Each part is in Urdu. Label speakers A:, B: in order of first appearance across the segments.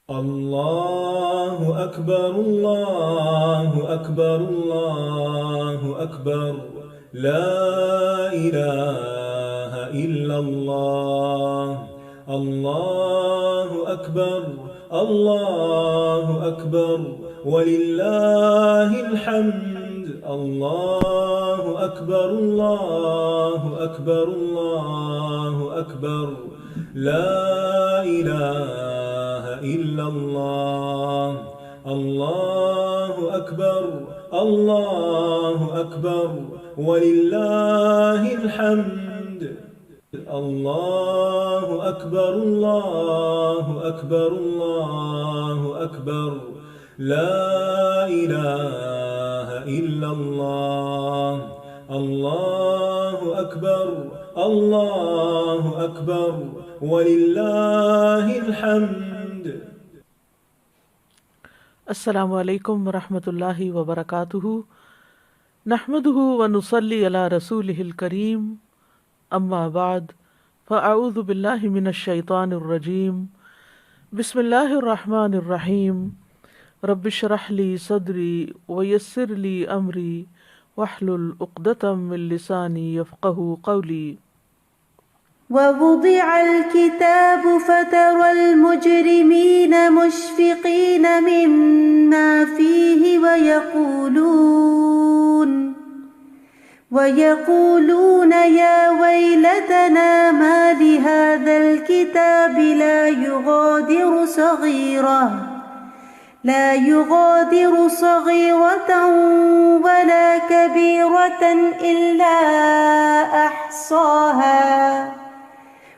A: الله أكبر الله أكبر الله أكبر لا إله إلا الله الله أكبر الله أكبر ولله الحمد الله أكبر الله أكبر الله أكبر لا إله إلا الله الله أكبر الله أكبر ولله الحمد الله أكبر الله أكبر الله أكبر لا إله إلا الله الله أكبر الله أكبر ولله الحمد.
B: السلام علیکم ورحمۃ اللہ وبرکاتہ. نحمده ونصلی علی رسولہ الکریم. اما بعد فاعوذ باللہ من الشیطان الرجیم. بسم اللہ الرحمن الرحیم. رب اشرح لی صدری ویسر لی امری واحلل عقدۃ من لسانی یفقہوا قولی.
C: ووضع الكتاب فترى المجرمين مشفقين مما فيه ويقولون يا ويلتنا ما لهذا الكتاب لا يغادر صغيرة ولا كبيرة إلا أحصاها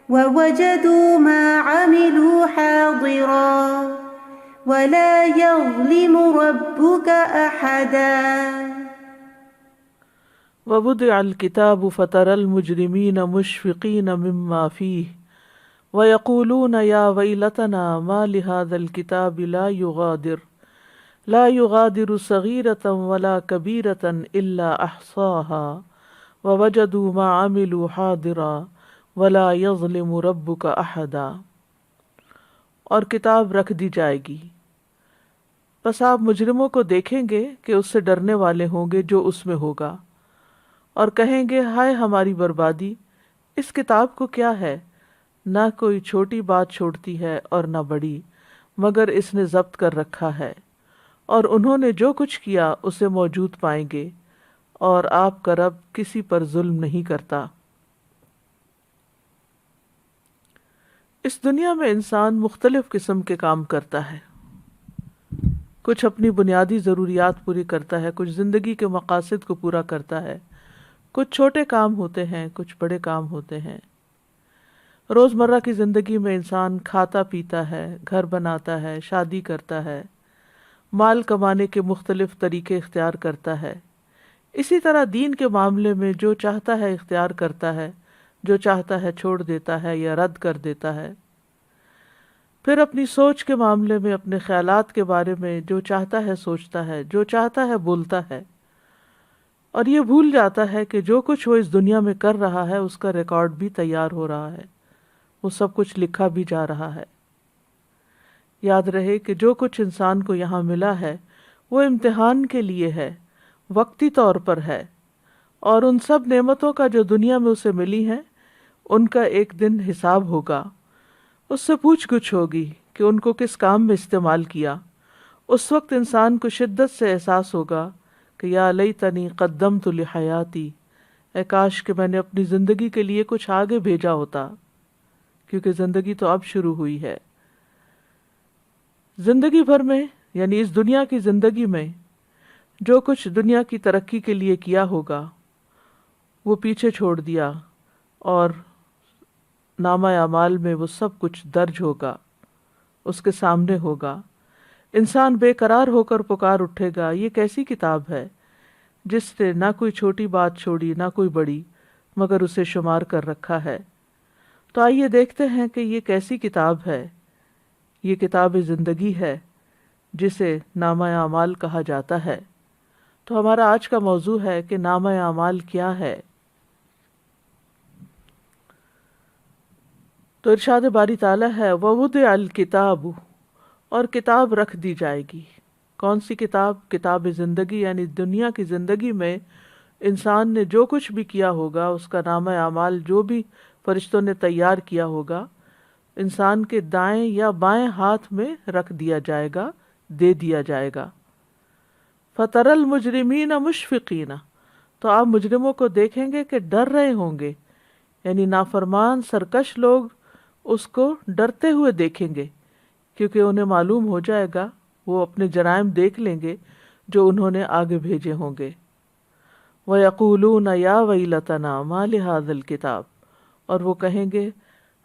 C: ووجدوا ما عملوا حاضرا ولا يظلم ربك أحدا.
B: ووضع الكتاب فترى المجرمين مشفقين مما فيه ويقولون يا ويلتنا ما لهذا الكتاب لا يغادر صغيرة ولا كبيرة إلا أحصاها ووجدوا ما عملوا حاضرا ولا يظلم ربك أحدا. اور کتاب رکھ دی جائے گی، پس آپ مجرموں کو دیکھیں گے کہ اس سے ڈرنے والے ہوں گے جو اس میں ہوگا، اور کہیں گے ہائے ہماری بربادی، اس کتاب کو کیا ہے؟ نہ کوئی چھوٹی بات چھوڑتی ہے اور نہ بڑی، مگر اس نے ضبط کر رکھا ہے، اور انہوں نے جو کچھ کیا اسے موجود پائیں گے، اور آپ کا رب کسی پر ظلم نہیں کرتا. اس دنیا میں انسان مختلف قسم کے کام کرتا ہے. کچھ اپنی بنیادی ضروریات پوری کرتا ہے، کچھ زندگی کے مقاصد کو پورا کرتا ہے، کچھ چھوٹے کام ہوتے ہیں، کچھ بڑے کام ہوتے ہیں. روزمرہ کی زندگی میں انسان کھاتا پیتا ہے، گھر بناتا ہے، شادی کرتا ہے، مال کمانے کے مختلف طریقے اختیار کرتا ہے. اسی طرح دین کے معاملے میں جو چاہتا ہے اختیار کرتا ہے، جو چاہتا ہے چھوڑ دیتا ہے یا رد کر دیتا ہے. پھر اپنی سوچ کے معاملے میں اپنے خیالات کے بارے میں جو چاہتا ہے سوچتا ہے، جو چاہتا ہے بولتا ہے، اور یہ بھول جاتا ہے کہ جو کچھ وہ اس دنیا میں کر رہا ہے اس کا ریکارڈ بھی تیار ہو رہا ہے، وہ سب کچھ لکھا بھی جا رہا ہے. یاد رہے کہ جو کچھ انسان کو یہاں ملا ہے وہ امتحان کے لیے ہے، وقتی طور پر ہے، اور ان سب نعمتوں کا جو دنیا میں اسے ملی ہیں ان کا ایک دن حساب ہوگا. اس سے پوچھ گچھ ہوگی کہ ان کو کس کام میں استعمال کیا. اس وقت انسان کو شدت سے احساس ہوگا کہ یا لیتنی قدمت لحیاتی، اے کاش کہ میں نے اپنی زندگی کے لیے کچھ آگے بھیجا ہوتا، کیونکہ زندگی تو اب شروع ہوئی ہے. زندگی بھر میں یعنی اس دنیا کی زندگی میں جو کچھ دنیا کی ترقی کے لیے کیا ہوگا وہ پیچھے چھوڑ دیا، اور نامہ اعمال میں وہ سب کچھ درج ہوگا، اس کے سامنے ہوگا. انسان بے قرار ہو کر پکار اٹھے گا، یہ کیسی کتاب ہے جس نے نہ کوئی چھوٹی بات چھوڑی نہ کوئی بڑی، مگر اسے شمار کر رکھا ہے. تو آئیے دیکھتے ہیں کہ یہ کیسی کتاب ہے. یہ کتاب زندگی ہے جسے نامہ اعمال کہا جاتا ہے. تو ہمارا آج کا موضوع ہے کہ نامہ اعمال کیا ہے. تو ارشاد باری تعالیٰ ہے وَوُضِعَ الْكِتَابُ، اور کتاب رکھ دی جائے گی۔ کون سی کتاب؟ کتاب زندگی، یعنی دنیا کی زندگی میں انسان نے جو کچھ بھی کیا ہوگا، اس کا نامہ اعمال جو بھی فرشتوں نے تیار کیا ہوگا، انسان کے دائیں یا بائیں ہاتھ میں رکھ دیا جائے گا، دے دیا جائے گا۔ فَتَرَى الْمُجْرِمِينَ مُشْفِقِينَ، تو آپ مجرموں کو دیکھیں گے کہ ڈر رہے ہوں گے، یعنی نافرمان سرکش لوگ اس کو ڈرتے ہوئے دیکھیں گے، کیونکہ انہیں معلوم ہو جائے گا، وہ اپنے جرائم دیکھ لیں گے جو انہوں نے آگے بھیجے ہوں گے۔ وَيَقُولُونَ يَا وَيْلَتَنَا مَا لِهَذَا الْكِتَابِ، اور وہ کہیں گے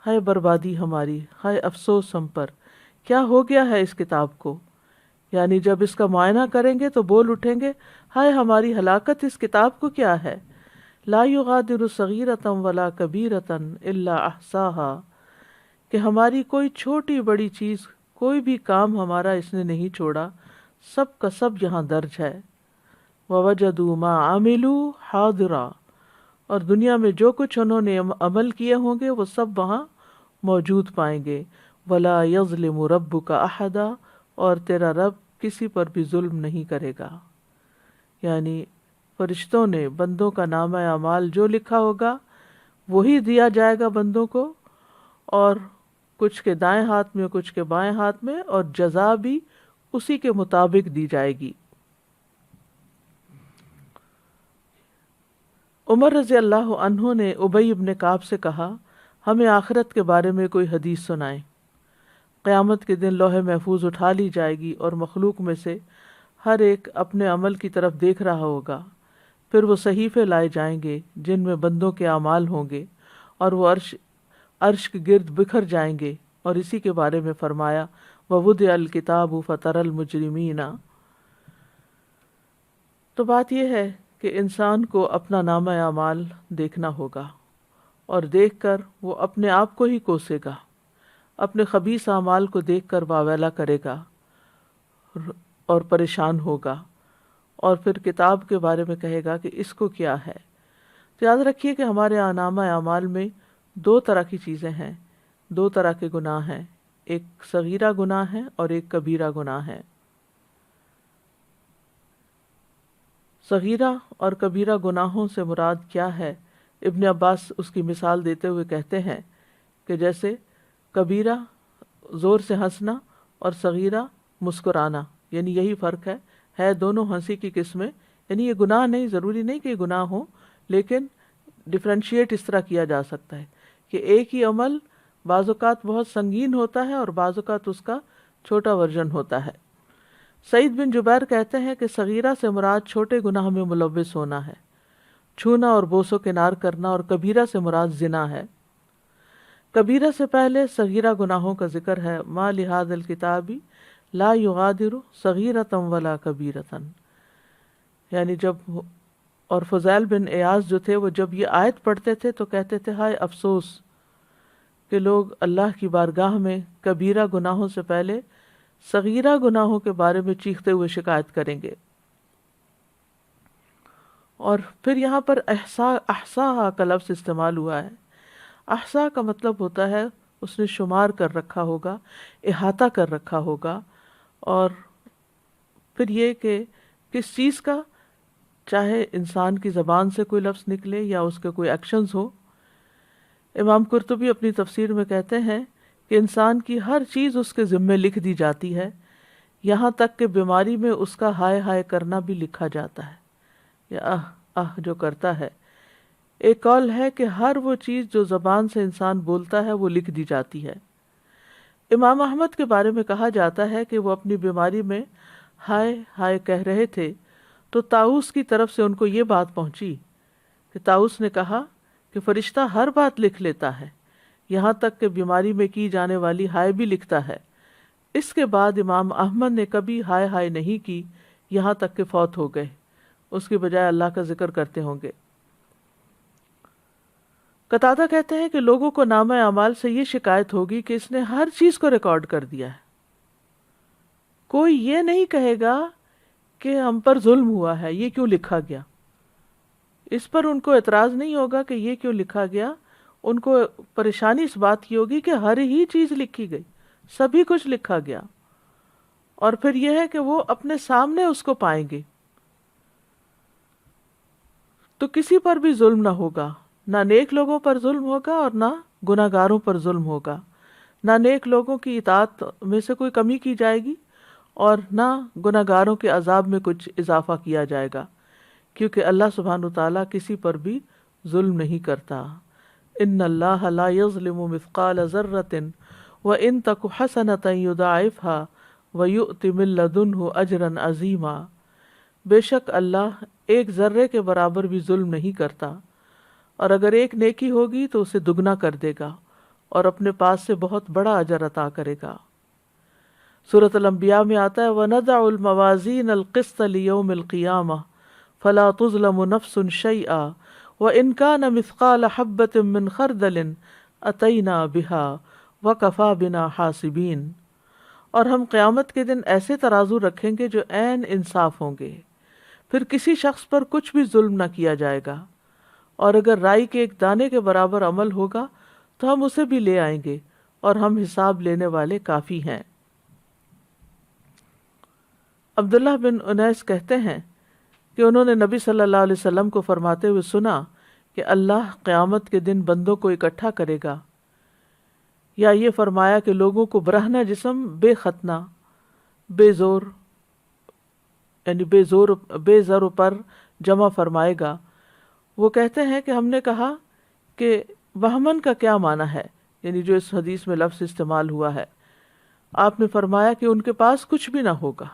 B: ہائے بربادی ہماری، ہائے افسوس ہم پر، کیا ہو گیا ہے اس کتاب کو؟ یعنی جب اس کا معائنہ کریں گے تو بول اٹھیں گے ہائے ہماری ہلاکت، اس کتاب کو کیا ہے؟ لا یغادر صغیرۃ ولا کبیرۃ الا احصاها، کہ ہماری کوئی چھوٹی بڑی چیز، کوئی بھی کام ہمارا اس نے نہیں چھوڑا، سب کا سب یہاں درج ہے۔ ووجدوا ما عملوا حاضرا، اور دنیا میں جو کچھ انہوں نے عمل کیے ہوں گے وہ سب وہاں موجود پائیں گے۔ ولا یظلم ربک احدا، اور تیرا رب کسی پر بھی ظلم نہیں کرے گا۔ یعنی فرشتوں نے بندوں کا نامہ اعمال جو لکھا ہوگا وہی دیا جائے گا بندوں کو، اور کچھ کے دائیں ہاتھ میں کچھ کے بائیں ہاتھ میں، اور جزا بھی اسی کے مطابق دی جائے گی۔ عمر رضی اللہ عنہ نے ابی بن کعب سے کہا ہمیں آخرت کے بارے میں کوئی حدیث سنائیں۔ قیامت کے دن لوح محفوظ اٹھا لی جائے گی اور مخلوق میں سے ہر ایک اپنے عمل کی طرف دیکھ رہا ہوگا، پھر وہ صحیفے لائے جائیں گے جن میں بندوں کے اعمال ہوں گے، اور وہ عرش کے گرد بکھر جائیں گے، اور اسی کے بارے میں فرمایا وَوُضِعَ الْكِتَابُ فَتَرَى الْمُجْرِمِينَ۔ تو بات یہ ہے کہ انسان کو اپنا نامہ اعمال دیکھنا ہوگا، اور دیکھ کر وہ اپنے آپ کو ہی کوسے گا، اپنے خبیث اعمال کو دیکھ کر واویلا کرے گا اور پریشان ہوگا، اور پھر کتاب کے بارے میں کہے گا کہ اس کو کیا ہے۔ تو یاد رکھیے کہ ہمارے نامہ اعمال میں دو طرح کی چیزیں ہیں، دو طرح کے گناہ ہیں، ایک صغیرہ گناہ ہے اور ایک کبیرہ گناہ ہے۔ صغیرہ اور کبیرہ گناہوں سے مراد کیا ہے؟ ابن عباس اس کی مثال دیتے ہوئے کہتے ہیں کہ جیسے کبیرہ زور سے ہنسنا اور صغیرہ مسکرانا، یعنی یہی فرق ہے دونوں ہنسی کی قسمیں، یعنی یہ گناہ نہیں، ضروری نہیں کہ یہ گناہ ہو، لیکن ڈفرینشیٹ اس طرح کیا جا سکتا ہے کہ ایک ہی عمل بعض اوقات بہت سنگین ہوتا ہے اور بعض اوقات اس کا چھوٹا ورژن ہوتا ہے۔ سعید بن جبیر کہتے ہیں کہ صغیرہ سے مراد چھوٹے گناہ میں ملوث ہونا ہے، چھونا اور بوس و کنار کرنا، اور کبیرہ سے مراد زنا ہے۔ کبیرہ سے پہلے صغیرہ گناہوں کا ذکر ہے، ما لہذا الکتاب لا یغادر صغیرۃ ولا کبیرۃ، یعنی جب اور فضیل بن ایاز جو تھے وہ جب یہ آیت پڑھتے تھے تو کہتے تھے ہائے افسوس کہ لوگ اللہ کی بارگاہ میں کبیرہ گناہوں سے پہلے صغیرہ گناہوں کے بارے میں چیختے ہوئے شکایت کریں گے۔ اور پھر یہاں پر احصاها کا لفظ استعمال ہوا ہے۔ احصا کا مطلب ہوتا ہے اس نے شمار کر رکھا ہوگا، احاطہ کر رکھا ہوگا، اور پھر یہ کہ کس چیز کا، چاہے انسان کی زبان سے کوئی لفظ نکلے یا اس کے کوئی ایکشنز ہو۔ امام قرطبی اپنی تفسیر میں کہتے ہیں کہ انسان کی ہر چیز اس کے ذمے لکھ دی جاتی ہے، یہاں تک کہ بیماری میں اس کا ہائے ہائے کرنا بھی لکھا جاتا ہے، یا جو کرتا ہے۔ ایک قول ہے کہ ہر وہ چیز جو زبان سے انسان بولتا ہے وہ لکھ دی جاتی ہے۔ امام احمد کے بارے میں کہا جاتا ہے کہ وہ اپنی بیماری میں ہائے ہائے کہہ رہے تھے تو طاؤس کی طرف سے ان کو یہ بات پہنچی کہ طاؤس نے کہا کہ فرشتہ ہر بات لکھ لیتا ہے، یہاں تک کہ بیماری میں کی جانے والی ہائے بھی لکھتا ہے۔ اس کے بعد امام احمد نے کبھی ہائے ہائے نہیں کی، یہاں تک کہ فوت ہو گئے، اس کی بجائے اللہ کا ذکر کرتے ہوں گے۔ قتادہ کہتے ہیں کہ لوگوں کو نامہ اعمال سے یہ شکایت ہوگی کہ اس نے ہر چیز کو ریکارڈ کر دیا ہے، کوئی یہ نہیں کہے گا کہ ہم پر ظلم ہوا ہے، یہ کیوں لکھا گیا۔ اس پر ان کو اعتراض نہیں ہوگا کہ یہ کیوں لکھا گیا، ان کو پریشانی اس بات کی ہوگی کہ ہر ہی چیز لکھی گئی، سبھی کچھ لکھا گیا۔ اور پھر یہ ہے کہ وہ اپنے سامنے اس کو پائیں گے، تو کسی پر بھی ظلم نہ ہوگا، نہ نیک لوگوں پر ظلم ہوگا اور نہ گناہگاروں پر ظلم ہوگا، نہ نیک لوگوں کی اطاعت میں سے کوئی کمی کی جائے گی اور نہ گناہگاروں کے عذاب میں کچھ اضافہ کیا جائے گا، کیونکہ اللہ سبحانہ تعالیٰ کسی پر بھی ظلم نہیں کرتا۔ ان اللہ لا یظلم مثقال ذرۃ وان تک حسنۃ یضاعفها ویؤت من لدنہ اجرا عظیما، بے شک اللہ ایک ذرے کے برابر بھی ظلم نہیں کرتا، اور اگر ایک نیکی ہوگی تو اسے دگنا کر دے گا اور اپنے پاس سے بہت بڑا اجر عطا کرے گا۔ سورۃ الانبیاء میں آتا ہے وَنَضَعُ الْمَوَازِينَ الْقِسْطَ لِيَوْمِ الْقِيَامَةِ فَلَا تُظْلَمُ نَفْسٌ شَيْئًا وَإِنْ كَانَ مِثْقَالَ حَبَّةٍ مِّنْ خَرْدَلٍ أَتَيْنَا بِهَا وَكَفَى بِنَا حَاسِبِينَ، اور ہم قیامت کے دن ایسے ترازو رکھیں گے جو عین انصاف ہوں گے، پھر کسی شخص پر کچھ بھی ظلم نہ کیا جائے گا، اور اگر رائی کے ایک دانے کے برابر عمل ہوگا تو ہم اسے بھی لے آئیں گے اور ہم حساب لینے والے کافی ہیں۔ عبداللہ بن انیس کہتے ہیں کہ انہوں نے نبی صلی اللہ علیہ وسلم کو فرماتے ہوئے سنا کہ اللہ قیامت کے دن بندوں کو اکٹھا کرے گا، یا یہ فرمایا کہ لوگوں کو برہنہ جسم بے ختنہ بے زور یعنی بے زر پر جمع فرمائے گا۔ وہ کہتے ہیں کہ ہم نے کہا کہ وہمن کا کیا معنی ہے، یعنی جو اس حدیث میں لفظ استعمال ہوا ہے۔ آپ نے فرمایا کہ ان کے پاس کچھ بھی نہ ہوگا،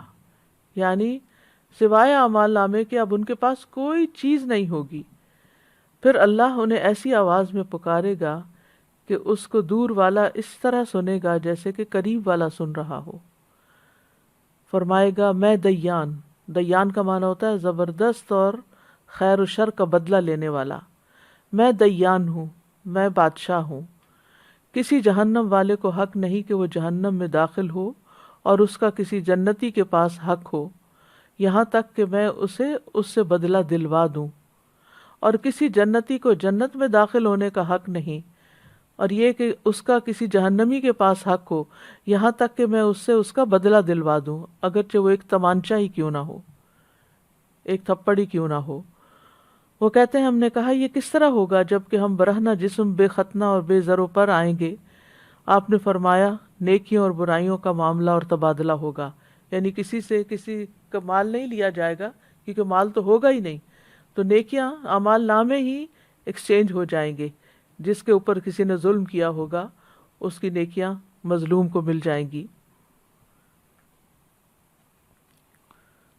B: یعنی سوائے اعمال نامے کے اب ان کے پاس کوئی چیز نہیں ہوگی۔ پھر اللہ انہیں ایسی آواز میں پکارے گا کہ اس کو دور والا اس طرح سنے گا جیسے کہ قریب والا سن رہا ہو۔ فرمائے گا میں دیان، دیان کا معنی ہوتا ہے زبردست اور خیر و شر کا بدلہ لینے والا، میں دیان ہوں، میں بادشاہ ہوں، کسی جہنم والے کو حق نہیں کہ وہ جہنم میں داخل ہو اور اس کا کسی جنتی کے پاس حق ہو، یہاں تک کہ میں اسے اس سے بدلہ دلوا دوں، اور کسی جنتی کو جنت میں داخل ہونے کا حق نہیں، اور یہ کہ اس کا کسی جہنمی کے پاس حق ہو، یہاں تک کہ میں اس سے اس کا بدلہ دلوا دوں، اگرچہ وہ ایک تمانچہ ہی کیوں نہ ہو، ایک تھپڑ ہی کیوں نہ ہو۔ وہ کہتے ہیں ہم نے کہا یہ کس طرح ہوگا جب کہ ہم برہنہ جسم بے ختنہ اور بے زرو پر آئیں گے؟ آپ نے فرمایا نیکیوں اور برائیوں کا معاملہ اور تبادلہ ہوگا، یعنی کسی سے کسی کا مال نہیں لیا جائے گا کیونکہ مال تو ہوگا ہی نہیں، تو نیکیاں اعمال نامے ہی ایکسچینج ہو جائیں گے، جس کے اوپر کسی نے ظلم کیا ہوگا اس کی نیکیاں مظلوم کو مل جائیں گی۔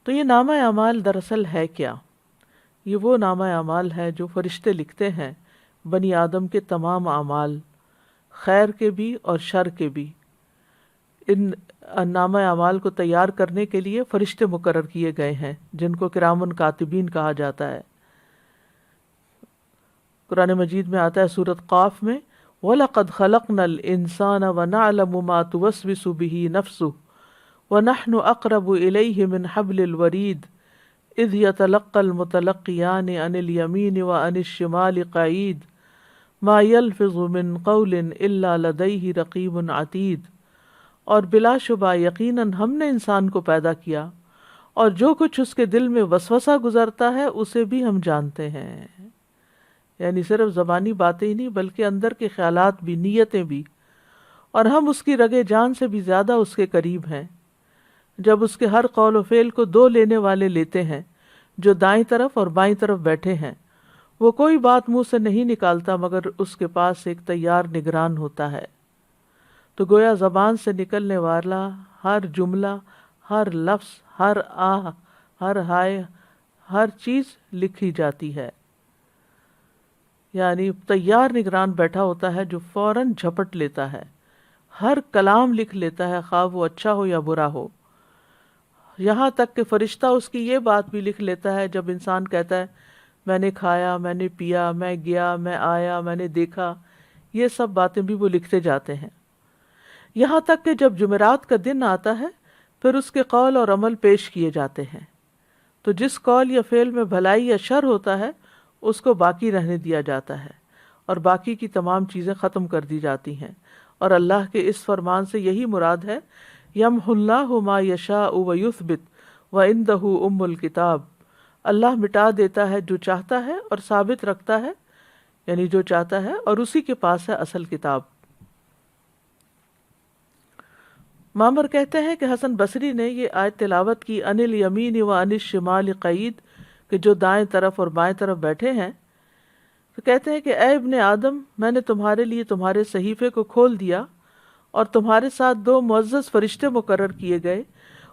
B: تو یہ نامہ اعمال دراصل ہے کیا؟ یہ وہ نامہ اعمال ہے جو فرشتے لکھتے ہیں بنی آدم کے تمام اعمال، خیر کے بھی اور شر کے بھی۔ ان نامہ اعمال کو تیار کرنے کے لیے فرشتے مقرر کیے گئے ہیں جن کو کرامن کاتبین کہا جاتا ہے۔ قرآن مجید میں آتا ہے سورۃ قاف میں وَلَقَدْ خَلَقْنَا الْإِنسَانَ وَنَعْلَمُ مَا تُوَسْوِسُ بِهِ نَفْسُهُ وَنَحْنُ أَقْرَبُ إِلَيْهِ مِنْ حَبْلِ الْوَرِيدِ اذ يتلقى المتلقيان عن اليمين وعن الشمال قعيد ما يلفظ من قول الا لديه رقيب عتيد، اور بلا شبہ یقیناً ہم نے انسان کو پیدا کیا اور جو کچھ اس کے دل میں وسوسہ گزرتا ہے اسے بھی ہم جانتے ہیں، یعنی صرف زبانی باتیں ہی نہیں بلکہ اندر کے خیالات بھی، نیتیں بھی، اور ہم اس کی رگے جان سے بھی زیادہ اس کے قریب ہیں۔ جب اس کے ہر قول و فعل کو دو لینے والے لیتے ہیں جو دائیں طرف اور بائیں طرف بیٹھے ہیں، وہ کوئی بات منہ سے نہیں نکالتا مگر اس کے پاس ایک تیار نگران ہوتا ہے۔ تو گویا زبان سے نکلنے والا ہر جملہ، ہر لفظ، ہر آہ، ہر ہائے، ہر چیز لکھی جاتی ہے، یعنی تیار نگران بیٹھا ہوتا ہے جو فوراً جھپٹ لیتا ہے، ہر کلام لکھ لیتا ہے خواہ وہ اچھا ہو یا برا ہو۔ یہاں تک کہ فرشتہ اس کی یہ بات بھی لکھ لیتا ہے جب انسان کہتا ہے میں نے کھایا، میں نے پیا، میں گیا، میں آیا، میں نے دیکھا، یہ سب باتیں بھی وہ لکھتے جاتے ہیں۔ یہاں تک کہ جب جمعرات کا دن آتا ہے پھر اس کے قول اور عمل پیش کیے جاتے ہیں، تو جس قول یا فعل میں بھلائی یا شر ہوتا ہے اس کو باقی رہنے دیا جاتا ہے اور باقی کی تمام چیزیں ختم کر دی جاتی ہیں، اور اللہ کے اس فرمان سے یہی مراد ہے، یمحو اللہ ما یشاء ویثبت وعندہ ام الکتاب، اللہ مٹا دیتا ہے جو چاہتا ہے اور ثابت رکھتا ہے، یعنی جو چاہتا ہے، اور اسی کے پاس ہے اصل کتاب۔ معمر کہتے ہیں کہ حسن بصری نے یہ آیت تلاوت کی ان الیمین و ان الشمال قعید، کہ جو دائیں طرف اور بائیں طرف بیٹھے ہیں، تو کہتے ہیں کہ اے ابن آدم، میں نے تمہارے لیے تمہارے صحیفے کو کھول دیا اور تمہارے ساتھ 2 معزز فرشتے مقرر کیے گئے،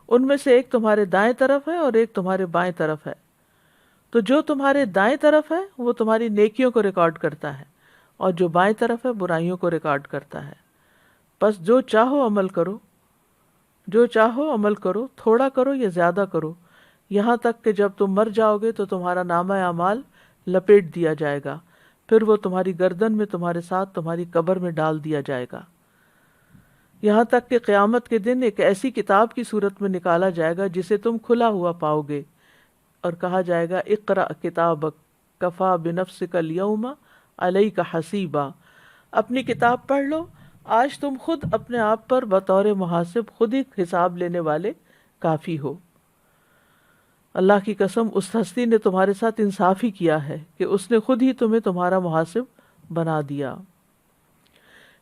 B: ان میں سے ایک تمہارے دائیں طرف ہے اور ایک تمہارے بائیں طرف ہے۔ تو جو تمہارے دائیں طرف ہے وہ تمہاری نیکیوں کو ریکارڈ کرتا ہے، اور جو بائیں طرف ہے برائیوں کو ریکارڈ کرتا ہے۔ بس جو چاہو عمل کرو، جو چاہو عمل کرو، تھوڑا کرو یا زیادہ کرو، یہاں تک کہ جب تم مر جاؤ گے تو تمہارا نامہ اعمال لپیٹ دیا جائے گا، پھر وہ تمہاری گردن میں تمہارے ساتھ تمہاری قبر میں ڈال دیا جائے گا، یہاں تک کہ قیامت کے دن ایک ایسی کتاب کی صورت میں نکالا جائے گا جسے تم کھلا ہوا پاؤ گے، اور کہا جائے گا اقرأ کتابک کفا بنفسک اليوم علیک حسیبا، اپنی کتاب پڑھ لو، آج تم خود اپنے آپ پر بطور محاسب خود ہی حساب لینے والے کافی ہو۔ اللہ کی قسم، اس ہستی نے تمہارے ساتھ انصاف ہی کیا ہے کہ اس نے خود ہی تمہیں تمہارا محاسب بنا دیا۔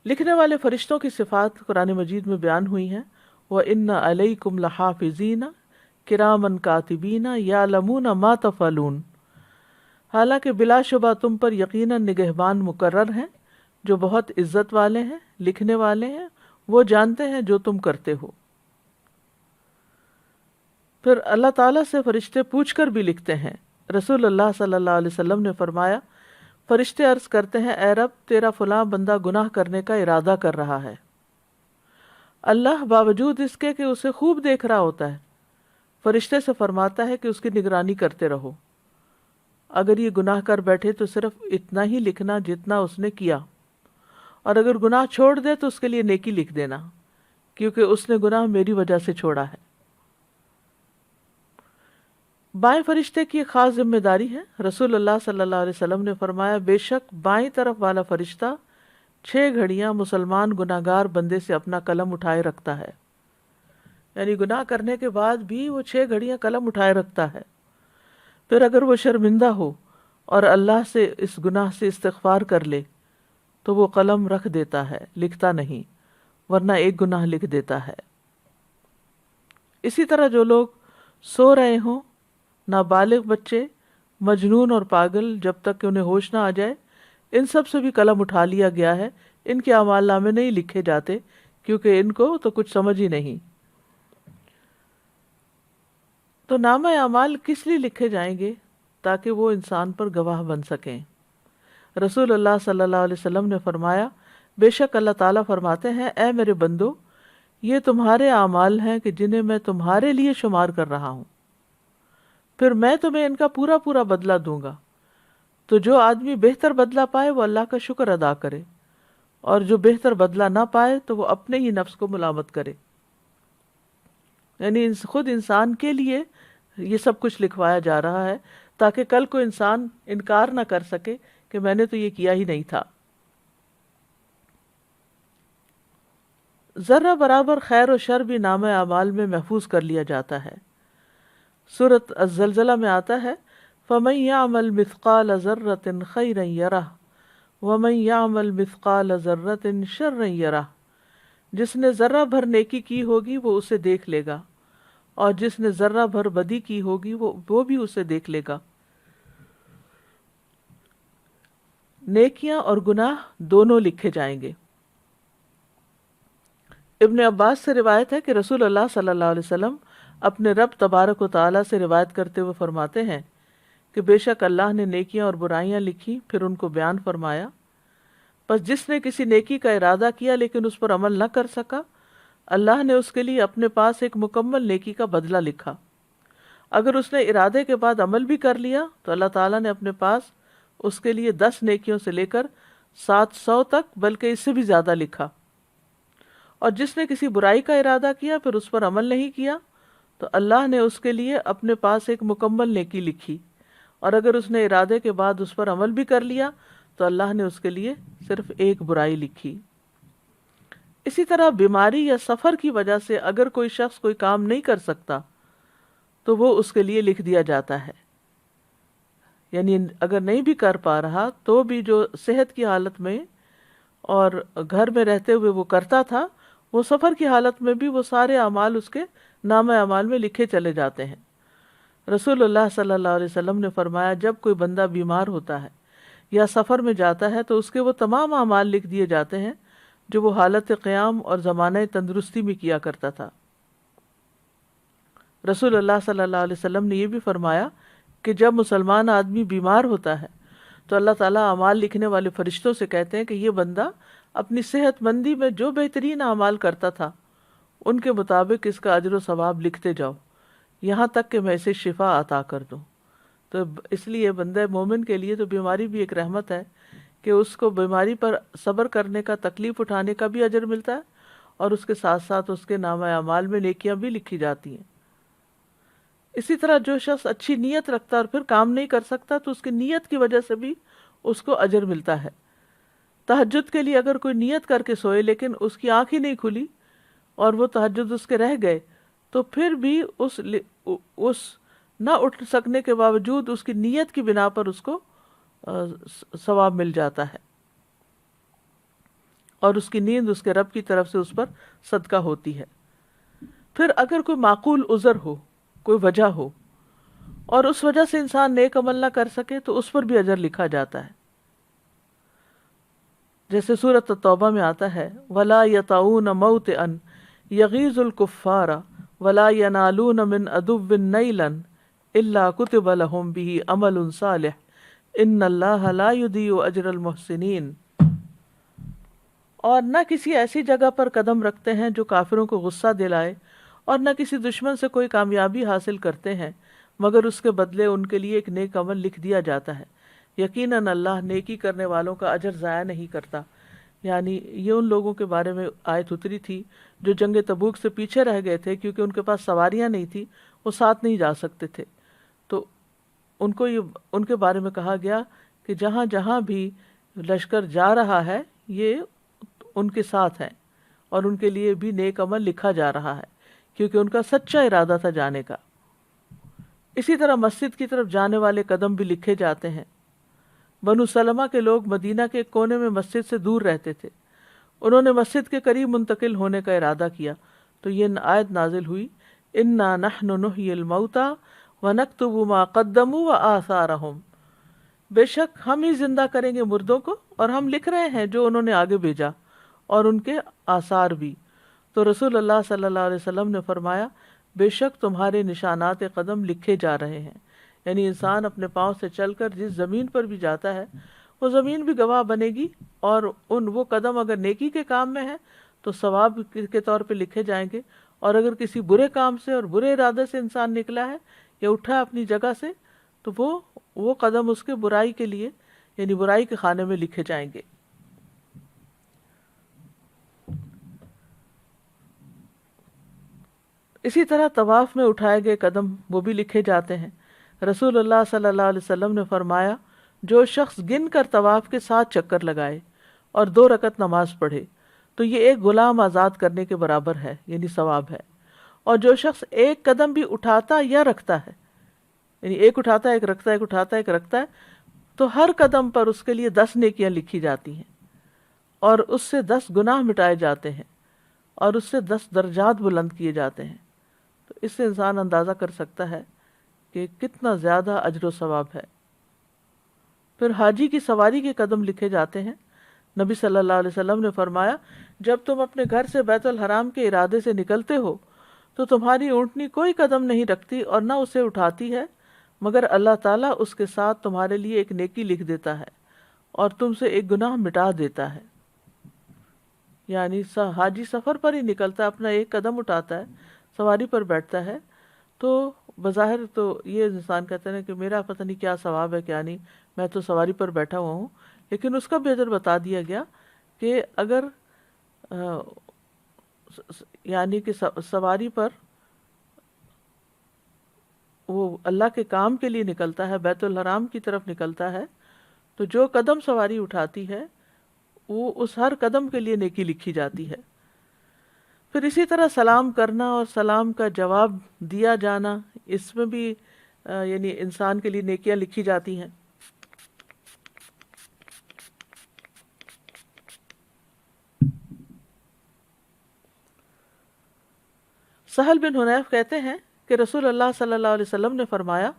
B: لکھنے والے فرشتوں کی صفات قرآن مجید میں بیان ہوئی ہیں، وَإِنَّ عَلَيْكُمْ لَحَافِظِينَ کِرَامًا کاتبین یعلمون ما تفعلون، حالانکہ بلا شبہ تم پر یقیناً نگہبان مقرر ہیں جو بہت عزت والے ہیں، لکھنے والے ہیں، وہ جانتے ہیں جو تم کرتے ہو۔ پھر اللہ تعالیٰ سے فرشتے پوچھ کر بھی لکھتے ہیں۔ رسول اللہ صلی اللہ علیہ وسلم نے فرمایا، فرشتے عرض کرتے ہیں اے رب، تیرا فلاں بندہ گناہ کرنے کا ارادہ کر رہا ہے۔ اللہ باوجود اس کے کہ اسے خوب دیکھ رہا ہوتا ہے، فرشتے سے فرماتا ہے کہ اس کی نگرانی کرتے رہو، اگر یہ گناہ کر بیٹھے تو صرف اتنا ہی لکھنا جتنا اس نے کیا، اور اگر گناہ چھوڑ دے تو اس کے لیے نیکی لکھ دینا، کیونکہ اس نے گناہ میری وجہ سے چھوڑا ہے۔ بائیں فرشتے کی ایک خاص ذمہ داری ہے۔ رسول اللہ صلی اللہ علیہ وسلم نے فرمایا، بے شک بائیں طرف والا فرشتہ 6 گھڑیاں مسلمان گناہگار بندے سے اپنا قلم اٹھائے رکھتا ہے، یعنی گناہ کرنے کے بعد بھی وہ 6 گھڑیاں قلم اٹھائے رکھتا ہے۔ پھر اگر وہ شرمندہ ہو اور اللہ سے اس گناہ سے استغفار کر لے تو وہ قلم رکھ دیتا ہے، لکھتا نہیں، ورنہ ایک گناہ لکھ دیتا ہے۔ اسی طرح جو لوگ سو رہے ہوں، نابالغ بچے، مجنون اور پاگل، جب تک کہ انہیں ہوش نہ آ جائے، ان سب سے بھی قلم اٹھا لیا گیا ہے، ان کے اعمال نامے نہیں لکھے جاتے کیونکہ ان کو تو کچھ سمجھ ہی نہیں۔ تو نامہ اعمال کس لیے لکھے جائیں گے؟ تاکہ وہ انسان پر گواہ بن سکیں۔ رسول اللہ صلی اللہ علیہ وسلم نے فرمایا، بے شک اللہ تعالیٰ فرماتے ہیں اے میرے بندو، یہ تمہارے اعمال ہیں کہ جنہیں میں تمہارے لیے شمار کر رہا ہوں، پھر میں تمہیں ان کا پورا پورا بدلہ دوں گا۔ تو جو آدمی بہتر بدلہ پائے وہ اللہ کا شکر ادا کرے، اور جو بہتر بدلہ نہ پائے تو وہ اپنے ہی نفس کو ملامت کرے۔ یعنی خود انسان کے لیے یہ سب کچھ لکھوایا جا رہا ہے تاکہ کل کو انسان انکار نہ کر سکے کہ میں نے تو یہ کیا ہی نہیں تھا۔ ذرہ برابر خیر و شر بھی نامہ اعمال میں محفوظ کر لیا جاتا ہے۔ سورۃ الزلزلہ میں آتا ہے، فَمَن يَعْمَلْ مِثْقَالَ ذَرَّةٍ خَيْرًا يَرَهُ وَمَن يَعْمَلْ مِثْقَالَ ذَرَّةٍ شَرًّا يَرَهُ، جس نے ذرہ بھر نیکی کی ہوگی وہ اسے دیکھ لے گا، اور جس نے ذرہ بھر بدی کی ہوگی وہ بھی اسے دیکھ لے گا۔ نیکیاں اور گناہ دونوں لکھے جائیں گے۔ ابن عباس سے روایت ہے کہ رسول اللہ صلی اللہ علیہ وسلم اپنے رب تبارک و تعالیٰ سے روایت کرتے ہوئے فرماتے ہیں کہ بے شک اللہ نے نیکیاں اور برائیاں لکھی، پھر ان کو بیان فرمایا، پس جس نے کسی نیکی کا ارادہ کیا لیکن اس پر عمل نہ کر سکا، اللہ نے اس کے لیے اپنے پاس ایک مکمل نیکی کا بدلہ لکھا۔ اگر اس نے ارادے کے بعد عمل بھی کر لیا تو اللہ تعالیٰ نے اپنے پاس اس کے لیے 10 نیکیوں سے لے کر 700 تک بلکہ اس سے بھی زیادہ لکھا۔ اور جس نے کسی برائی کا ارادہ کیا پھر اس پر عمل نہیں کیا تو اللہ نے اس کے لیے اپنے پاس ایک مکمل نیکی لکھی، اور اگر اس نے ارادے کے بعد اس پر عمل بھی کر لیا تو اللہ نے اس کے لیے صرف ایک برائی لکھی۔ اسی طرح بیماری یا سفر کی وجہ سے اگر کوئی شخص کوئی کام نہیں کر سکتا تو وہ اس کے لیے لکھ دیا جاتا ہے، یعنی اگر نہیں بھی کر پا رہا تو بھی جو صحت کی حالت میں اور گھر میں رہتے ہوئے وہ کرتا تھا، وہ سفر کی حالت میں بھی وہ سارے اعمال اس کے نامہ اعمال میں لکھے چلے جاتے ہیں۔ رسول اللہ صلی اللہ علیہ وسلم نے فرمایا جب کوئی بندہ بیمار ہوتا ہے یا سفر میں جاتا ہے تو اس کے وہ تمام اعمال لکھ دیے جاتے ہیں جو وہ حالت قیام اور زمانہ تندرستی میں کیا کرتا تھا۔ رسول اللہ صلی اللہ علیہ وسلم نے یہ بھی فرمایا کہ جب مسلمان آدمی بیمار ہوتا ہے تو اللہ تعالیٰ اعمال لکھنے والے فرشتوں سے کہتے ہیں کہ یہ بندہ اپنی صحت مندی میں جو بہترین اعمال کرتا تھا ان کے مطابق اس کا اجر و ثواب لکھتے جاؤ یہاں تک کہ میں اسے شفا عطا کر دوں۔ تو اس لیے بندہ مومن کے لیے تو بیماری بھی ایک رحمت ہے کہ اس کو بیماری پر صبر کرنے کا، تکلیف اٹھانے کا بھی اجر ملتا ہے، اور اس کے ساتھ ساتھ اس کے نامہ اعمال میں نیکیاں بھی لکھی جاتی ہیں۔ اسی طرح جو شخص اچھی نیت رکھتا ہے اور پھر کام نہیں کر سکتا تو اس کی نیت کی وجہ سے بھی اس کو اجر ملتا ہے۔ تہجد کے لیے اگر کوئی نیت کر کے سوئے لیکن اس کی آنکھ ہی نہیں کھلی اور وہ تہجد اس کے رہ گئے تو پھر بھی اس نہ اٹھ سکنے کے باوجود اس کی نیت کی بنا پر اس کو ثواب مل جاتا ہے، اور اس کی نیند اس کے رب کی طرف سے اس پر صدقہ ہوتی ہے۔ پھر اگر کوئی معقول عذر ہو، کوئی وجہ ہو اور اس وجہ سے انسان نیک عمل نہ کر سکے تو اس پر بھی اجر لکھا جاتا ہے، جیسے سورۃ التوبہ میں آتا ہے وَلَا يَطَعُونَ مَوْطِئًا يَغِيظُ الْكُفَّارَ وَلَا يَنَالُونَ مِنْ عَدُوٍّ نَيْلًا إِلَّا كُتِبَ لَهُمْ بِهِ عَمَلٌ صَالِحٌ إِنَّ اللَّهَ لَا يُضِيعُ أَجْرَ الْمُحْسِنِينَ۔ اور نہ کسی ایسی جگہ پر قدم رکھتے ہیں جو کافروں کو غصہ دلائے، اور نہ کسی دشمن سے کوئی کامیابی حاصل کرتے ہیں مگر اس کے بدلے ان کے لیے ایک نیک عمل لکھ دیا جاتا ہے۔ یقیناً اللہ نیکی کرنے والوں کا اجر ضائع نہیں کرتا۔ یعنی یہ ان لوگوں کے بارے میں آیت اتری تھی جو جنگ تبوک سے پیچھے رہ گئے تھے کیونکہ ان کے پاس سواریاں نہیں تھی، وہ ساتھ نہیں جا سکتے تھے، تو ان کے بارے میں کہا گیا کہ جہاں جہاں بھی لشکر جا رہا ہے یہ ان کے ساتھ ہے اور ان کے لیے بھی نیک عمل لکھا جا رہا ہے کیونکہ ان کا سچا ارادہ تھا جانے کا۔ اسی طرح مسجد کی طرف جانے والے قدم بھی لکھے جاتے ہیں۔ بنو سلمہ کے لوگ مدینہ کے ایک کونے میں مسجد سے دور رہتے تھے، انہوں نے مسجد کے قریب منتقل ہونے کا ارادہ کیا تو یہ آیت نازل ہوئی انا نحن نحیی الموتى ونکتب ما قدموا وآثارهم، بے شک ہم ہی زندہ کریں گے مردوں کو اور ہم لکھ رہے ہیں جو انہوں نے آگے بھیجا اور ان کے آثار بھی۔ تو رسول اللہ صلی اللہ علیہ وسلم نے فرمایا بے شک تمہارے نشانات قدم لکھے جا رہے ہیں، یعنی انسان اپنے پاؤں سے چل کر جس زمین پر بھی جاتا ہے وہ زمین بھی گواہ بنے گی، اور وہ قدم اگر نیکی کے کام میں ہے تو ثواب کے طور پہ لکھے جائیں گے، اور اگر کسی برے کام سے اور برے ارادے سے انسان نکلا ہے یا اٹھا اپنی جگہ سے تو وہ قدم اس کے برائی کے لیے یعنی برائی کے خانے میں لکھے جائیں گے۔ اسی طرح طواف میں اٹھائے گئے قدم وہ بھی لکھے جاتے ہیں۔ رسول اللہ صلی اللہ علیہ وسلم نے فرمایا جو شخص گن کر طواف کے 7 چکر لگائے اور 2 رکعت نماز پڑھے تو یہ ایک غلام آزاد کرنے کے برابر ہے، یعنی ثواب ہے۔ اور جو شخص ایک قدم بھی اٹھاتا یا رکھتا ہے، یعنی ایک اٹھاتا ہے ایک رکھتا ہے ایک اٹھاتا ہے ایک رکھتا ہے، تو ہر قدم پر اس کے لیے 10 نیکیاں لکھی جاتی ہیں اور اس سے 10 گناہ مٹائے جاتے ہیں اور اس سے 10 درجات بلند کیے جاتے ہیں۔ تو اس سے انسان اندازہ کر سکتا ہے کہ کتنا زیادہ اجر و ثواب ہے۔ پھر حاجی کی سواری کے قدم لکھے جاتے ہیں۔ نبی صلی اللہ علیہ وسلم نے فرمایا جب تم اپنے گھر سے بیت الحرام کے ارادے سے نکلتے ہو تو تمہاری اونٹنی کوئی قدم نہیں رکھتی اور نہ اسے اٹھاتی ہے مگر اللہ تعالیٰ اس کے ساتھ تمہارے لیے ایک نیکی لکھ دیتا ہے اور تم سے ایک گناہ مٹا دیتا ہے۔ یعنی حاجی سفر پر ہی نکلتا ہے، اپنا ایک قدم اٹھاتا ہے، سواری پر بیٹھتا ہے، تو بظاہر تو یہ انسان کہتے ہیں کہ میرا پتہ نہیں کیا ثواب ہے کیا نہیں، میں تو سواری پر بیٹھا ہوا ہوں، لیکن اس کا بھی اجر بتا دیا گیا کہ اگر یعنی کہ سواری پر وہ اللہ کے کام کے لیے نکلتا ہے، بیت الحرام کی طرف نکلتا ہے، تو جو قدم سواری اٹھاتی ہے وہ اس ہر قدم کے لیے نیکی لکھی جاتی ہے۔ پھر اسی طرح سلام کرنا اور سلام کا جواب دیا جانا، اس میں بھی یعنی انسان کے لیے نیکیاں لکھی جاتی ہیں۔ سہل بن حنیف کہتے ہیں کہ رسول اللہ صلی اللہ علیہ وسلم نے فرمایا،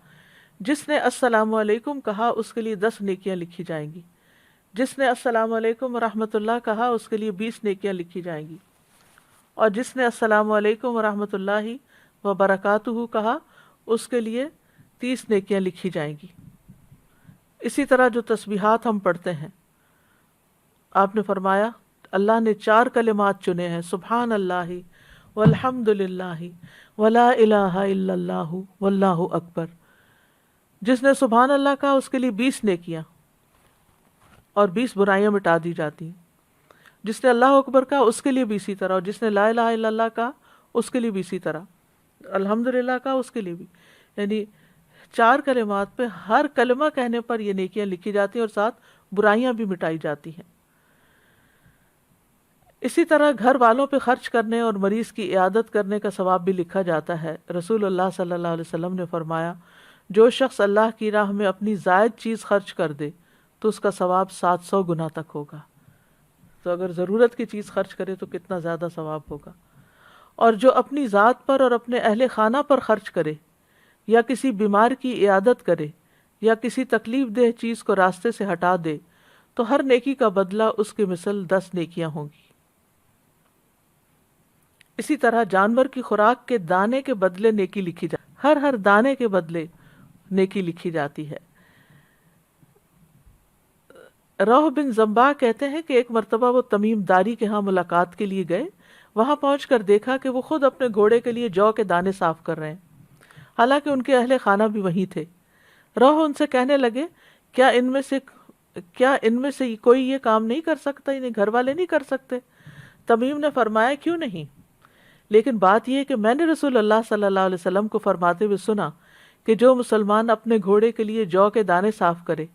B: جس نے السلام علیکم کہا اس کے لیے 10 نیکیاں لکھی جائیں گی، جس نے السلام علیکم ورحمۃ اللہ کہا اس کے لیے 20 نیکیاں لکھی جائیں گی، اور جس نے السلام علیکم ورحمۃ اللہ وبرکاتہ کہا اس کے لیے 30 نیکیاں لکھی جائیں گی۔ اسی طرح جو تسبیحات ہم پڑھتے ہیں، آپ نے فرمایا اللہ نے 4 کلمات چنے ہیں، سبحان اللہ والحمد للہ ولا الہ الا اللہ واللہ اکبر۔ جس نے سبحان اللہ کہا اس کے لیے 20 نیکیاں اور 20 برائیاں مٹا دی جاتی ہیں۔ جس نے اللہ اکبر کہا اس کے لیے بھی اسی طرح، اور جس نے لا الہ الا اللہ کہا اس کے لیے بھی اسی طرح، الحمدللہ کہا اس کے لیے بھی، یعنی 4 کلمات پہ ہر کلمہ کہنے پر یہ نیکیاں لکھی جاتی ہیں اور ساتھ برائیاں بھی مٹائی جاتی ہیں۔ اسی طرح گھر والوں پہ خرچ کرنے اور مریض کی عیادت کرنے کا ثواب بھی لکھا جاتا ہے۔ رسول اللہ صلی اللہ علیہ وسلم نے فرمایا، جو شخص اللہ کی راہ میں اپنی زائد چیز خرچ کر دے تو اس کا ثواب 700 گنا تک ہوگا۔ تو اگر ضرورت کی چیز خرچ کرے تو کتنا زیادہ ثواب ہوگا۔ اور جو اپنی ذات پر اور اپنے اہل خانہ پر خرچ کرے، یا کسی بیمار کی عیادت کرے، یا کسی تکلیف دہ چیز کو راستے سے ہٹا دے، تو ہر نیکی کا بدلہ اس کی مثل 10 نیکیاں ہوں گی۔ اسی طرح جانور کی خوراک کے دانے کے بدلے نیکی لکھی جاتی، ہر دانے کے بدلے نیکی لکھی جاتی ہے۔ روح بن زنبا کہتے ہیں کہ ایک مرتبہ وہ تمیم داری کے ہاں ملاقات کے لیے گئے، وہاں پہنچ کر دیکھا کہ وہ خود اپنے گھوڑے کے لیے جو کے دانے صاف کر رہے ہیں، حالانکہ ان کے اہل خانہ بھی وہیں تھے۔ روح ان سے کہنے لگے، کیا ان میں سے کوئی یہ کام نہیں کر سکتا، انہیں گھر والے نہیں کر سکتے؟ تمیم نے فرمایا، کیوں نہیں، لیکن بات یہ کہ میں نے رسول اللہ صلی اللہ علیہ وسلم کو فرماتے ہوئے سنا کہ جو مسلمان اپنے گھوڑے کے لیے جو کے دانے صاف کرے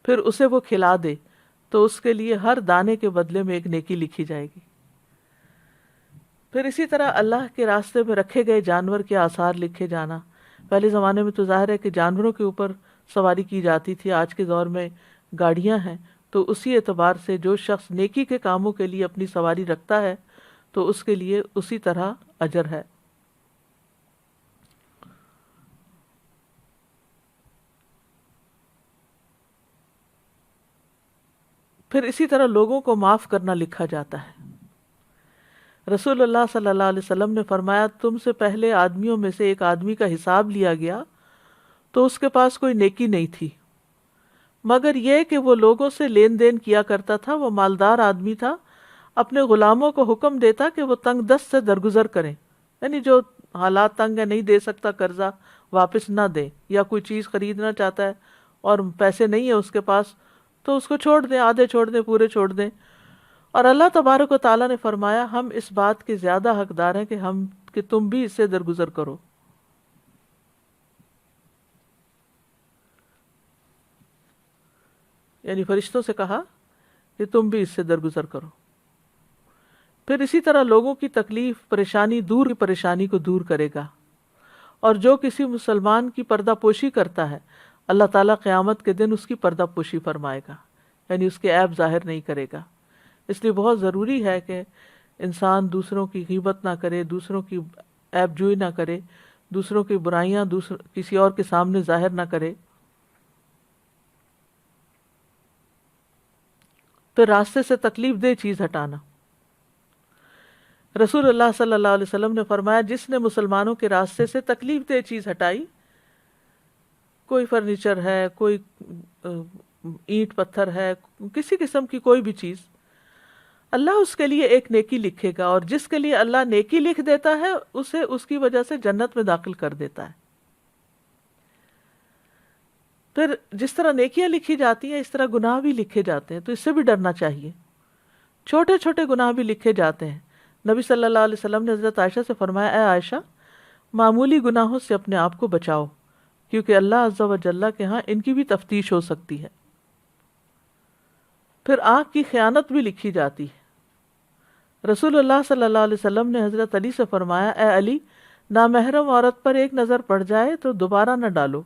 B: پھر اسے وہ کھلا دے تو اس کے لیے ہر دانے کے بدلے میں ایک نیکی لکھی جائے گی۔ پھر اسی طرح اللہ کے راستے میں رکھے گئے جانور کے آثار لکھے جانا۔ پہلے زمانے میں تو ظاہر ہے کہ جانوروں کے اوپر سواری کی جاتی تھی، آج کے دور میں گاڑیاں ہیں، تو اسی اعتبار سے جو شخص نیکی کے کاموں کے لیے اپنی سواری رکھتا ہے تو اس کے لیے اسی طرح اجر ہے۔ پھر اسی طرح لوگوں کو معاف کرنا لکھا جاتا ہے۔ رسول اللہ صلی اللہ علیہ وسلم نے فرمایا، تم سے پہلے آدمیوں میں سے ایک آدمی کا حساب لیا گیا تو اس کے پاس کوئی نیکی نہیں تھی مگر یہ کہ وہ لوگوں سے لین دین کیا کرتا تھا۔ وہ مالدار آدمی تھا، اپنے غلاموں کو حکم دیتا کہ وہ تنگ دست سے درگزر کریں، یعنی جو حالات تنگ ہے، نہیں دے سکتا قرضہ، واپس نہ دیں، یا کوئی چیز خریدنا چاہتا ہے اور پیسے نہیں ہیں اس کے پاس تو اس کو چھوڑ دیں، آدھے چھوڑ دیں، پورے چھوڑ دیں۔ اور اللہ تبارک و تعالیٰ نے فرمایا، ہم اس بات کے زیادہ حقدار ہیں کہ تم بھی اس سے درگزر کرو۔ یعنی فرشتوں سے کہا کہ تم بھی اس سے درگزر کرو۔ پھر اسی طرح لوگوں کی تکلیف پریشانی کو دور کرے گا، اور جو کسی مسلمان کی پردہ پوشی کرتا ہے اللہ تعالیٰ قیامت کے دن اس کی پردہ پوشی فرمائے گا، یعنی اس کے عیب ظاہر نہیں کرے گا۔ اس لیے بہت ضروری ہے کہ انسان دوسروں کی غیبت نہ کرے، دوسروں کی عیب جوئی نہ کرے، دوسروں کی برائیاں کسی اور کے سامنے ظاہر نہ کرے۔ پھر راستے سے تکلیف دہ چیز ہٹانا۔ رسول اللہ صلی اللہ علیہ وسلم نے فرمایا، جس نے مسلمانوں کے راستے سے تکلیف دہ چیز ہٹائی، کوئی فرنیچر ہے، کوئی اینٹ پتھر ہے، کسی قسم کی کوئی بھی چیز، اللہ اس کے لیے ایک نیکی لکھے گا، اور جس کے لیے اللہ نیکی لکھ دیتا ہے اسے اس کی وجہ سے جنت میں داخل کر دیتا ہے۔ پھر جس طرح نیکیاں لکھی جاتی ہیں اس طرح گناہ بھی لکھے جاتے ہیں، تو اس سے بھی ڈرنا چاہیے۔ چھوٹے چھوٹے گناہ بھی لکھے جاتے ہیں۔ نبی صلی اللہ علیہ وسلم نے حضرت عائشہ سے فرمایا، اے عائشہ، معمولی گناہوں سے اپنے آپ کو بچاؤ، کیونکہ اللہ عز و جل کے ہاں ان کی بھی تفتیش ہو سکتی ہے۔ پھر آنکھ کی خیانت بھی لکھی جاتی ہے۔ رسول اللہ صلی اللہ علیہ وسلم نے حضرت علی سے فرمایا، اے علی، نامحرم عورت پر ایک نظر پڑ جائے تو دوبارہ نہ ڈالو،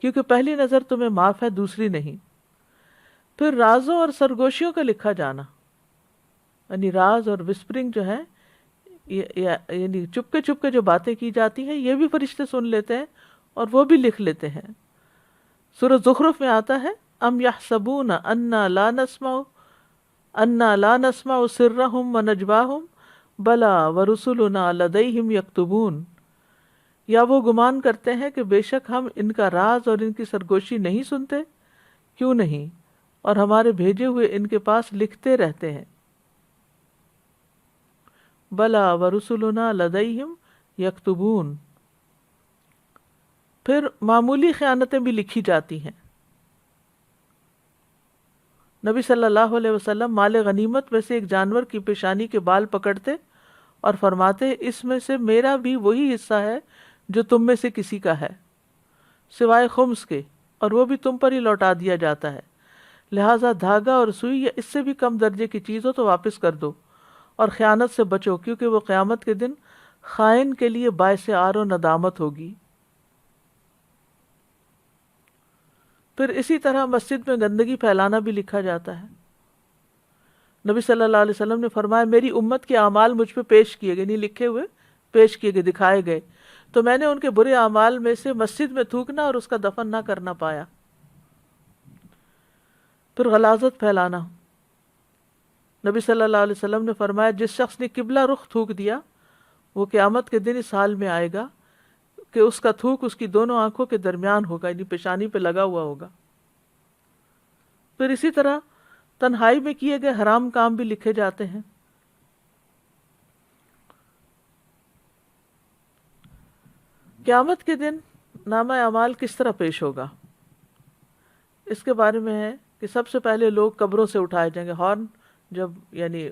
B: کیونکہ پہلی نظر تمہیں معاف ہے، دوسری نہیں۔ پھر رازوں اور سرگوشیوں کا لکھا جانا، یعنی راز اور وسپرنگ جو ہے، یعنی چپکے چپکے جو باتیں کی جاتی ہیں، یہ بھی فرشتے سن لیتے ہیں اور وہ بھی لکھ لیتے ہیں۔ سورہ زخرف میں آتا ہے، ام یحسبون انا لا نسمع سرهم ونجواهم بلا ورسلنا لدیہم یکتبون، یا وہ گمان کرتے ہیں کہ بے شک ہم ان کا راز اور ان کی سرگوشی نہیں سنتے؟ کیوں نہیں، اور ہمارے بھیجے ہوئے ان کے پاس لکھتے رہتے ہیں۔ بلا ورسلنا لدیہم یکتبون۔ پھر معمولی خیانتیں بھی لکھی جاتی ہیں۔ نبی صلی اللہ علیہ وسلم مال غنیمت میں سے ایک جانور کی پیشانی کے بال پکڑتے اور فرماتے، اس میں سے میرا بھی وہی حصہ ہے جو تم میں سے کسی کا ہے، سوائے خمس کے، اور وہ بھی تم پر ہی لوٹا دیا جاتا ہے، لہٰذا دھاگا اور سوئی یا اس سے بھی کم درجے کی چیز ہو تو واپس کر دو، اور خیانت سے بچو، کیونکہ وہ قیامت کے دن خائن کے لیے باعث عار و ندامت ہوگی۔ پھر اسی طرح مسجد میں گندگی پھیلانا بھی لکھا جاتا ہے۔ نبی صلی اللہ علیہ وسلم نے فرمایا، میری امت کے اعمال مجھ پہ پیش کیے گئے، نہیں لکھے ہوئے، پیش کیے گئے، دکھائے گئے، تو میں نے ان کے برے اعمال میں سے مسجد میں تھوکنا اور اس کا دفن نہ کرنا پایا۔ پھر غلاظت پھیلانا، نبی صلی اللہ علیہ وسلم نے فرمایا، جس شخص نے قبلہ رخ تھوک دیا وہ قیامت کے دن اس حال میں آئے گا کہ اس کا تھوک اس کی دونوں آنکھوں کے درمیان ہوگا، یعنی پیشانی پہ لگا ہوا ہوگا۔ پھر اسی طرح تنہائی میں کیے گئے حرام کام بھی لکھے جاتے ہیں۔ قیامت کے دن نامہ اعمال کس طرح پیش ہوگا، اس کے بارے میں ہے کہ سب سے پہلے لوگ قبروں سے اٹھائے جائیں گے، ہارن جب یعنی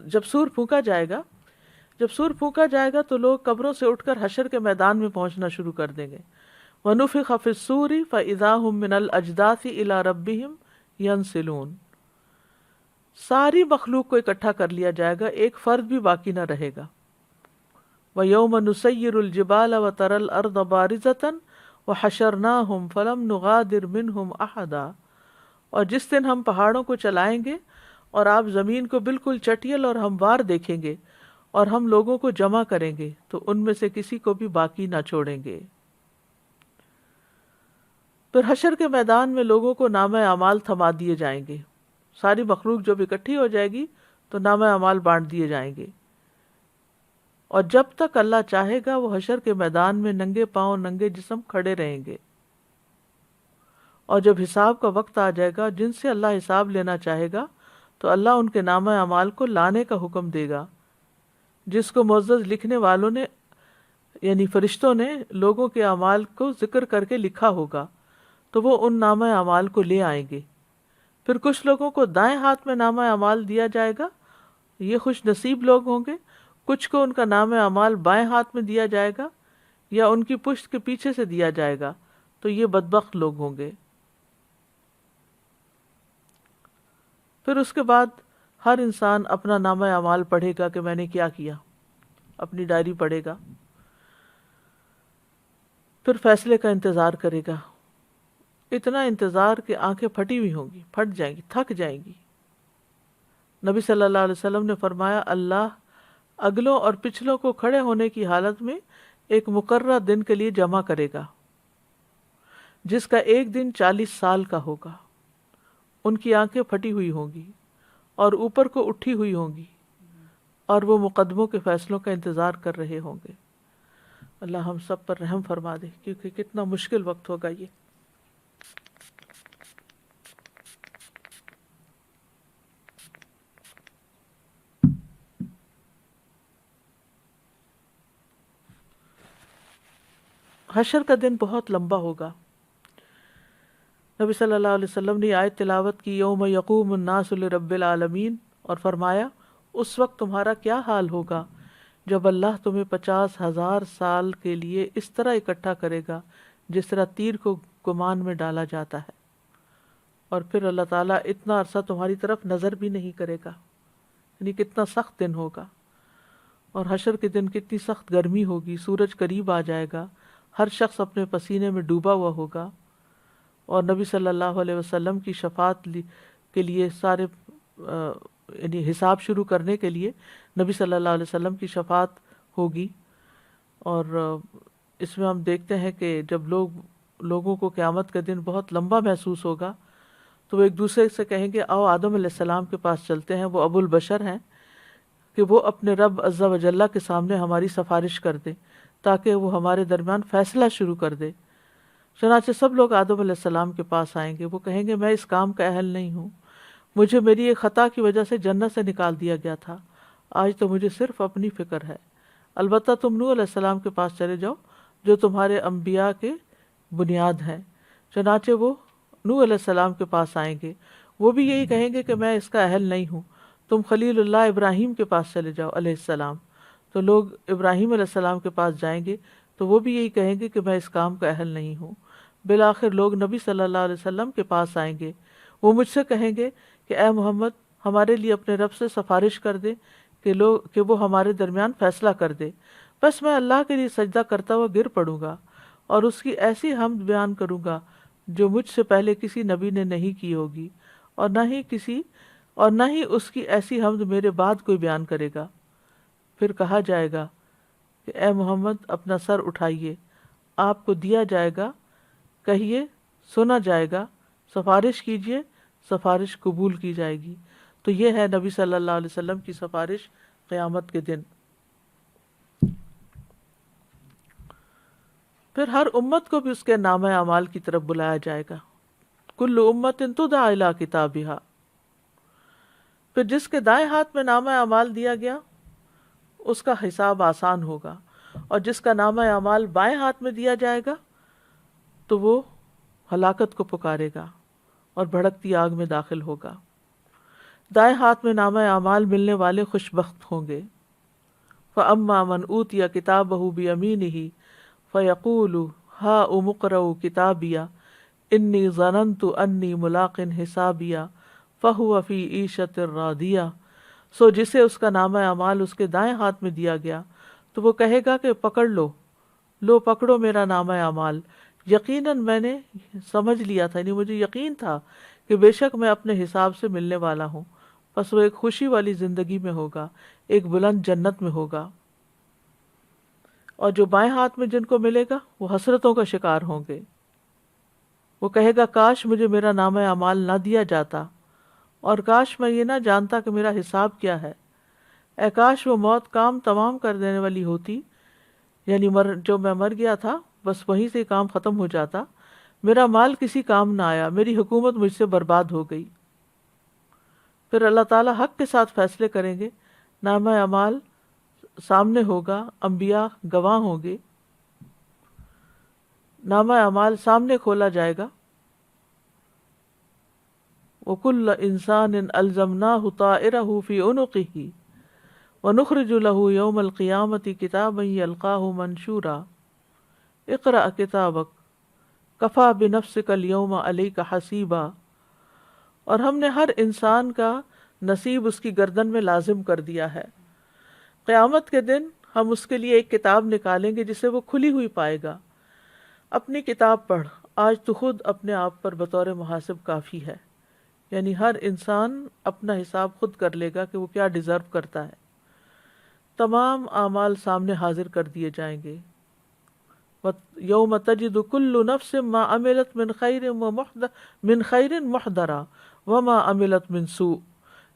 B: جب سور پھونکا جائے گا تو لوگ قبروں سے اٹھ کر حشر کے میدان میں پہنچنا شروع کر دیں گے۔ وَنُفِخَ فِي الصُّورِ فَإِذَا هُم مِّنَ الْأَجْدَاثِ إِلَىٰ رَبِّهِمْ يَنْسِلُونَ، ساری مخلوق کو اکٹھا کر لیا جائے گا، ایک فرد بھی باقی نہ رہے گا۔ وَيَوْمَ نُسَيِّرُ الْجِبَالَ وَتَرَى الْأَرْضَ بَارِزَةً وَحَشَرْنَاهُمْ فَلَمْ نُغَادِرْ مِنْهُمْ أَحَدًا، اور جس دن ہم پہاڑوں کو چلائیں گے اور آپ زمین کو بالکل چٹیل اور ہموار دیکھیں گے، اور ہم لوگوں کو جمع کریں گے تو ان میں سے کسی کو بھی باقی نہ چھوڑیں گے۔ پھر حشر کے میدان میں لوگوں کو نامہ اعمال تھما دیے جائیں گے، ساری مخلوق جب اکٹھی ہو جائے گی تو نامہ اعمال بانٹ دیے جائیں گے، اور جب تک اللہ چاہے گا وہ حشر کے میدان میں ننگے پاؤں ننگے جسم کھڑے رہیں گے، اور جب حساب کا وقت آ جائے گا، جن سے اللہ حساب لینا چاہے گا تو اللہ ان کے نامہ اعمال کو لانے کا حکم دے گا، جس کو معزز لکھنے والوں نے یعنی فرشتوں نے لوگوں کے اعمال کو ذکر کر کے لکھا ہوگا، تو وہ ان نامہ اعمال کو لے آئیں گے۔ پھر کچھ لوگوں کو دائیں ہاتھ میں نامہ اعمال دیا جائے گا، یہ خوش نصیب لوگ ہوں گے، کچھ کو ان کا نامہ اعمال بائیں ہاتھ میں دیا جائے گا یا ان کی پشت کے پیچھے سے دیا جائے گا، تو یہ بدبخت لوگ ہوں گے۔ پھر اس کے بعد ہر انسان اپنا نامہ اعمال پڑھے گا کہ میں نے کیا کیا، اپنی ڈائری پڑھے گا، پھر فیصلے کا انتظار کرے گا، اتنا انتظار کہ آنکھیں پھٹی ہوئی ہوں گی، پھٹ جائیں گی، تھک جائیں گی۔ نبی صلی اللہ علیہ وسلم نے فرمایا، اللہ اگلوں اور پچھلوں کو کھڑے ہونے کی حالت میں ایک مقررہ دن کے لیے جمع کرے گا، جس کا ایک دن 40 سال کا ہوگا۔ ان کی آنکھیں پھٹی ہوئی ہوں گی اور اوپر کو اٹھی ہوئی ہوں گی، اور وہ مقدموں کے فیصلوں کا انتظار کر رہے ہوں گے۔ اللہ ہم سب پر رحم فرما دے، کیونکہ کتنا مشکل وقت ہوگا یہ۔ حشر کا دن بہت لمبا ہوگا۔ نبی صلی اللہ علیہ وسلم نے آیت تلاوت کی، یوم یقوم الناس لرب العالمین، اور فرمایا اس وقت تمہارا کیا حال ہوگا جب اللہ تمہیں 50,000 سال کے لیے اس طرح اکٹھا کرے گا جس طرح تیر کو کمان میں ڈالا جاتا ہے، اور پھر اللہ تعالیٰ اتنا عرصہ تمہاری طرف نظر بھی نہیں کرے گا، یعنی کتنا سخت دن ہوگا، اور حشر کے دن کتنی سخت گرمی ہوگی، سورج قریب آ جائے گا، ہر شخص اپنے پسینے میں ڈوبا ہوا ہوگا، اور نبی صلی اللہ علیہ وسلم کی شفاعت کے لیے سارے یعنی حساب شروع کرنے کے لیے نبی صلی اللہ علیہ وسلم کی شفاعت ہوگی۔ اور اس میں ہم دیکھتے ہیں کہ جب لوگوں کو قیامت کا دن بہت لمبا محسوس ہوگا تو وہ ایک دوسرے سے کہیں گے آؤ آدم علیہ السلام کے پاس چلتے ہیں، وہ ابو البشر ہیں، کہ وہ اپنے رب عز و جل کے سامنے ہماری سفارش کر دے تاکہ وہ ہمارے درمیان فیصلہ شروع کر دے۔ چنانچہ سب لوگ آدم علیہ السلام کے پاس آئیں گے، وہ کہیں گے میں اس کام کا اہل نہیں ہوں، مجھے میری ایک خطا کی وجہ سے جنت سے نکال دیا گیا تھا، آج تو مجھے صرف اپنی فکر ہے، البتہ تم نوح علیہ السلام کے پاس چلے جاؤ جو تمہارے انبیاء کے بنیاد ہیں۔ چنانچہ وہ نوح علیہ السلام کے پاس آئیں گے، وہ بھی یہی کہیں گے کہ میں اس کا اہل نہیں ہوں، تم خلیل اللہ ابراہیم کے پاس چلے جاؤ علیہ السلام۔ تو لوگ ابراہیم علیہ السلام کے پاس جائیں گے تو وہ بھی یہی کہیں گے کہ میں اس کام کا اہل نہیں ہوں۔ بالآخر لوگ نبی صلی اللہ علیہ وسلم کے پاس آئیں گے، وہ مجھ سے کہیں گے کہ اے محمد ہمارے لیے اپنے رب سے سفارش کر دے کہ وہ ہمارے درمیان فیصلہ کر دے۔ بس میں اللہ کے لیے سجدہ کرتا ہوا گر پڑوں گا اور اس کی ایسی حمد بیان کروں گا جو مجھ سے پہلے کسی نبی نے نہیں کی ہوگی، اور نہ ہی اس کی ایسی حمد میرے بعد کوئی بیان کرے گا۔ پھر کہا جائے گا کہ اے محمد اپنا سر اٹھائیے، آپ کو دیا جائے گا، کہیے سنا جائے گا، سفارش کیجیے، سفارش قبول کی جائے گی۔ تو یہ ہے نبی صلی اللہ علیہ وسلم کی سفارش قیامت کے دن۔ پھر ہر امت کو بھی اس کے نامہ اعمال کی طرف بلایا جائے گا، کل امت تدعی الی کتابھا۔ پھر جس کے دائیں ہاتھ میں نامہ اعمال دیا گیا اس کا حساب آسان ہوگا، اور جس کا نامہ اعمال بائیں ہاتھ میں دیا جائے گا تو وہ ہلاکت کو پکارے گا اور بھڑکتی آگ میں داخل ہوگا۔ دائیں ہاتھ میں نامہ اعمال ملنے والے خوش بخت ہوں گے۔ فَأَمَّا مَنْ أُوتِيَ كِتَابَهُ بِيَمِينِهِ فَيَقُولُ هَاؤُمُ اقْرَءُوا كِتَابِيَهْ إِنِّي ظَنَنْتُ أَنِّي مُلَاقٍ حِسَابِيَهْ فَهُوَ فِي عِيشَةٍ رَاضِيَةٍ۔ سو جسے اس کا نامہ اعمال اس کے دائیں ہاتھ میں دیا گیا تو وہ کہے گا کہ پکڑ لو پکڑو میرا نامہ اعمال، یقیناً میں نے سمجھ لیا تھا، یعنی مجھے یقین تھا کہ بے شک میں اپنے حساب سے ملنے والا ہوں۔ پس وہ ایک خوشی والی زندگی میں ہوگا، ایک بلند جنت میں ہوگا۔ اور جو بائیں ہاتھ میں جن کو ملے گا وہ حسرتوں کا شکار ہوں گے، وہ کہے گا کاش مجھے میرا نامہ اعمال نہ دیا جاتا، اور کاش میں یہ نہ جانتا کہ میرا حساب کیا ہے۔ اے کاش وہ موت کام تمام کر دینے والی ہوتی، یعنی جو میں مر گیا تھا بس وہیں سے کام ختم ہو جاتا، میرا مال کسی کام نہ آیا، میری حکومت مجھ سے برباد ہو گئی۔ پھر اللہ تعالیٰ حق کے ساتھ فیصلے کریں گے، نامہ اعمال سامنے ہوگا، انبیاء گواہ ہوں گے، نامہ اعمال سامنے کھولا جائے گا۔ وَكُلَّ إِنسَانٍ أَلْزَمْنَاهُ طَائِرَهُ فِي عُنُقِهِ وَنُخْرِجُ لَهُ يَوْمَ الْقِيَامَةِ كِتَابًا يَلْقَاهُ مَنْشُورًا اقرأ کتابک کفیٰ بنفسک اليوم علیک حسیبا۔ اور ہم نے ہر انسان کا نصیب اس کی گردن میں لازم کر دیا ہے، قیامت کے دن ہم اس کے لیے ایک کتاب نکالیں گے جسے وہ کھلی ہوئی پائے گا۔ اپنی کتاب پڑھ، آج تو خود اپنے آپ پر بطور محاسب کافی ہے، یعنی ہر انسان اپنا حساب خود کر لے گا کہ وہ کیا ڈیزرو کرتا ہے۔ تمام اعمال سامنے حاضر کر دیے جائیں گے۔ یوم تجد کل نفس ما عملت من خیر محضرا وما عملت من سوء۔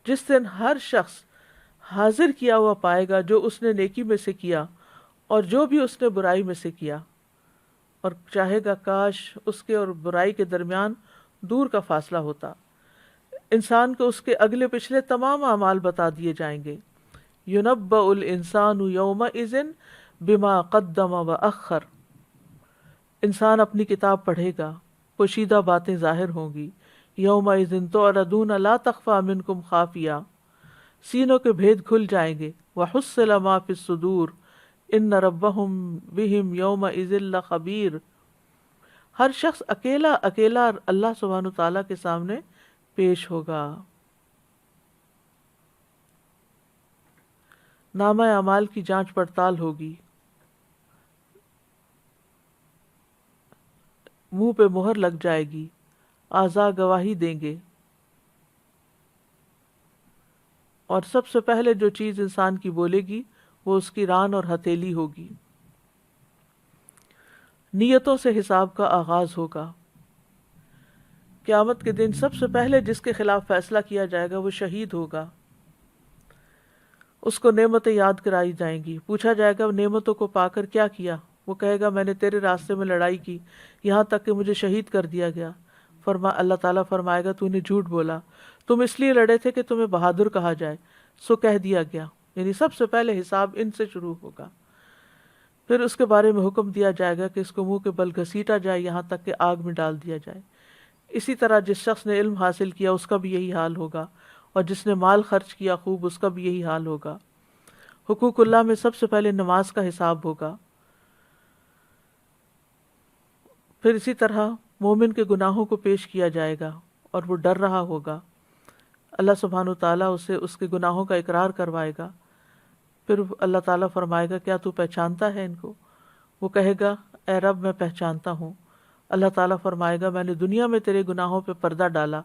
B: جس دن ہر شخص حاضر کیا ہوا پائے گا جو اس نے نیکی میں سے کیا اور جو بھی اس نے برائی میں سے کیا، اور چاہے گا کاش اس کے اور برائی کے درمیان دور کا فاصلہ ہوتا۔ انسان کو اس کے اگلے پچھلے تمام اعمال بتا دیے جائیں گے۔ يُنَبَّأُ الْإِنسَانُ يَوْمَئِذٍ بِمَا قَدَّمَ وَأَخَّرَ۔ انسان اپنی کتاب پڑھے گا، پوشیدہ باتیں ظاہر ہوں گی۔ یومئذ تعرضون لا تخفى منکم خافیہ، سینوں کے بھید کھل جائیں گے۔ وحصل ما فی الصدور ان ربهم بهم یومئذ لخبیر۔ ہر شخص اکیلا اکیلا اللہ سبحانہ و تعالیٰ کے سامنے پیش ہوگا. نامہ اعمال کی جانچ پڑتال ہوگی، منہ پہ مہر لگ جائے گی، اعضاء گواہی دیں گے، اور سب سے پہلے جو چیز انسان کی بولے گی وہ اس کی ران اور ہتھیلی ہوگی. نیتوں سے حساب کا آغاز ہوگا. قیامت کے دن سب سے پہلے جس کے خلاف فیصلہ کیا جائے گا وہ شہید ہوگا. اس کو نعمتیں یاد کرائی جائیں گی، پوچھا جائے گا نعمتوں کو پا کر کیا کیا؟ وہ کہے گا میں نے تیرے راستے میں لڑائی کی، یہاں تک کہ مجھے شہید کر دیا گیا. اللہ تعالیٰ فرمائے گا تو نے جھوٹ بولا، تم اس لیے لڑے تھے کہ تمہیں بہادر کہا جائے، سو کہہ دیا گیا. یعنی سب سے پہلے حساب ان سے شروع ہوگا. پھر اس کے بارے میں حکم دیا جائے گا کہ اس کو منہ کے بل گھسیٹا جائے یہاں تک کہ آگ میں ڈال دیا جائے. اسی طرح جس شخص نے علم حاصل کیا اس کا بھی یہی حال ہوگا، اور جس نے مال خرچ کیا خوب اس کا بھی یہی حال ہوگا. حقوق اللہ میں سب سے پہلے نماز کا حساب ہوگا. پھر اسی طرح مومن کے گناہوں کو پیش کیا جائے گا اور وہ ڈر رہا ہوگا. اللہ سبحانہ وتعالیٰ اسے اس کے گناہوں کا اقرار کروائے گا. پھر اللہ تعالیٰ فرمائے گا کیا تو پہچانتا ہے ان کو؟ وہ کہے گا اے رب میں پہچانتا ہوں. اللہ تعالیٰ فرمائے گا میں نے دنیا میں تیرے گناہوں پہ پردہ ڈالا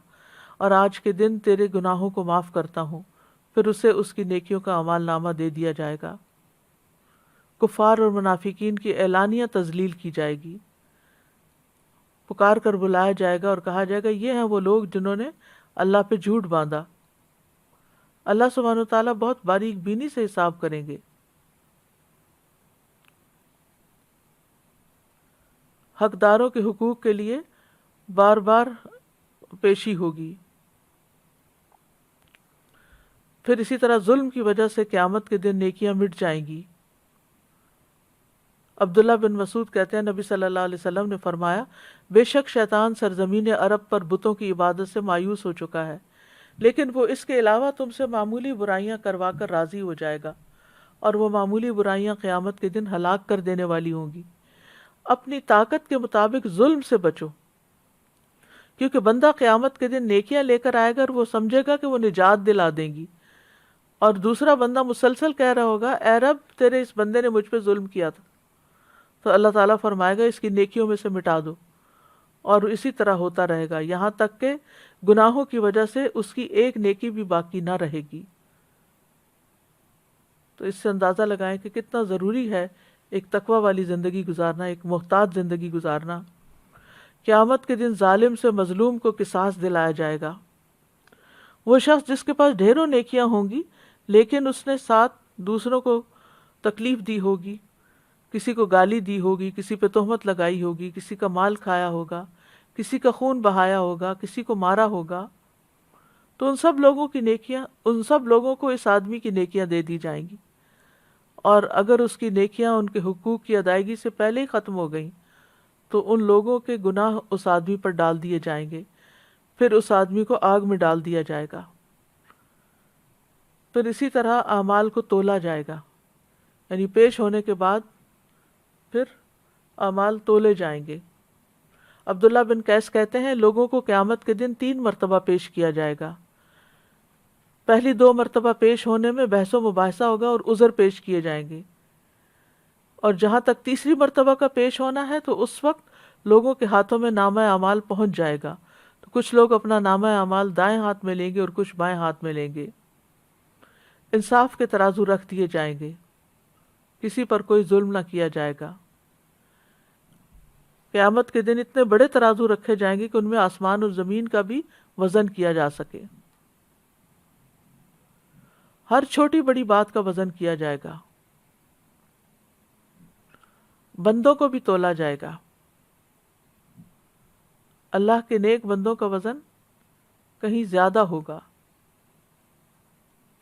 B: اور آج کے دن تیرے گناہوں کو معاف کرتا ہوں. پھر اسے اس کی نیکیوں کا اعمال نامہ دے دیا جائے گا. کفار اور منافقین کی اعلانیہ تذلیل کی جائے گی. پکار کر بلایا جائے گا اور کہا جائے گا یہ ہیں وہ لوگ جنہوں نے اللہ پہ جھوٹ باندھا. اللہ سبحانہ و تعالیٰ بہت باریک بینی سے حساب کریں گے. حقداروں کے حقوق کے لیے بار بار پیشی ہوگی. پھر اسی طرح ظلم کی وجہ سے قیامت کے دن نیکیاں مٹ جائیں گی. عبداللہ بن مسعود کہتے ہیں نبی صلی اللہ علیہ وسلم نے فرمایا بے شک شیطان سرزمین عرب پر بتوں کی عبادت سے مایوس ہو چکا ہے، لیکن وہ اس کے علاوہ تم سے معمولی برائیاں کروا کر راضی ہو جائے گا، اور وہ معمولی برائیاں قیامت کے دن ہلاک کر دینے والی ہوں گی. اپنی طاقت کے مطابق ظلم سے بچو، کیونکہ بندہ قیامت کے دن نیکیاں لے کر آئے گا اور وہ سمجھے گا کہ وہ نجات دلا دیں گی، اور دوسرا بندہ مسلسل کہہ رہا ہوگا اے رب تیرے اس بندے نے مجھ پہ ظلم کیا تھا. تو اللہ تعالیٰ فرمائے گا اس کی نیکیوں میں سے مٹا دو، اور اسی طرح ہوتا رہے گا یہاں تک کہ گناہوں کی وجہ سے اس کی ایک نیکی بھی باقی نہ رہے گی. تو اس سے اندازہ لگائیں کہ کتنا ضروری ہے ایک تقوی والی زندگی گزارنا، ایک محتاط زندگی گزارنا. قیامت کے دن ظالم سے مظلوم کو قصاص دلایا جائے گا. وہ شخص جس کے پاس ڈھیروں نیکیاں ہوں گی لیکن اس نے ساتھ دوسروں کو تکلیف دی ہوگی، کسی کو گالی دی ہوگی، کسی پہ تہمت لگائی ہوگی، کسی کا مال کھایا ہوگا، کسی کا خون بہایا ہوگا، کسی کو مارا ہوگا، تو ان سب لوگوں کو اس آدمی کی نیکیاں دے دی جائیں گی. اور اگر اس کی نیکیاں ان کے حقوق کی ادائیگی سے پہلے ہی ختم ہو گئیں تو ان لوگوں کے گناہ اس آدمی پر ڈال دیے جائیں گے. پھر اس آدمی کو آگ میں ڈال دیا جائے گا. پھر اسی طرح اعمال کو تولا جائے گا، یعنی پیش ہونے کے بعد پھر اعمال تولے جائیں گے. عبداللہ بن قیس کہتے ہیں لوگوں کو قیامت کے دن 3 مرتبہ پیش کیا جائے گا. پہلی 2 مرتبہ پیش ہونے میں بحث و مباحثہ ہوگا اور عذر پیش کیے جائیں گے، اور جہاں تک تیسری مرتبہ کا پیش ہونا ہے تو اس وقت لوگوں کے ہاتھوں میں نامہ اعمال پہنچ جائے گا. تو کچھ لوگ اپنا نامہ اعمال دائیں ہاتھ میں لیں گے اور کچھ بائیں ہاتھ میں لیں گے. انصاف کے ترازو رکھ دیے جائیں گے، کسی پر کوئی ظلم نہ کیا جائے گا. قیامت کے دن اتنے بڑے ترازو رکھے جائیں گے کہ ان میں آسمان اور زمین کا بھی وزن کیا جا سکے. ہر چھوٹی بڑی بات کا وزن کیا جائے گا. بندوں کو بھی تولا جائے گا. اللہ کے نیک بندوں کا وزن کہیں زیادہ ہوگا.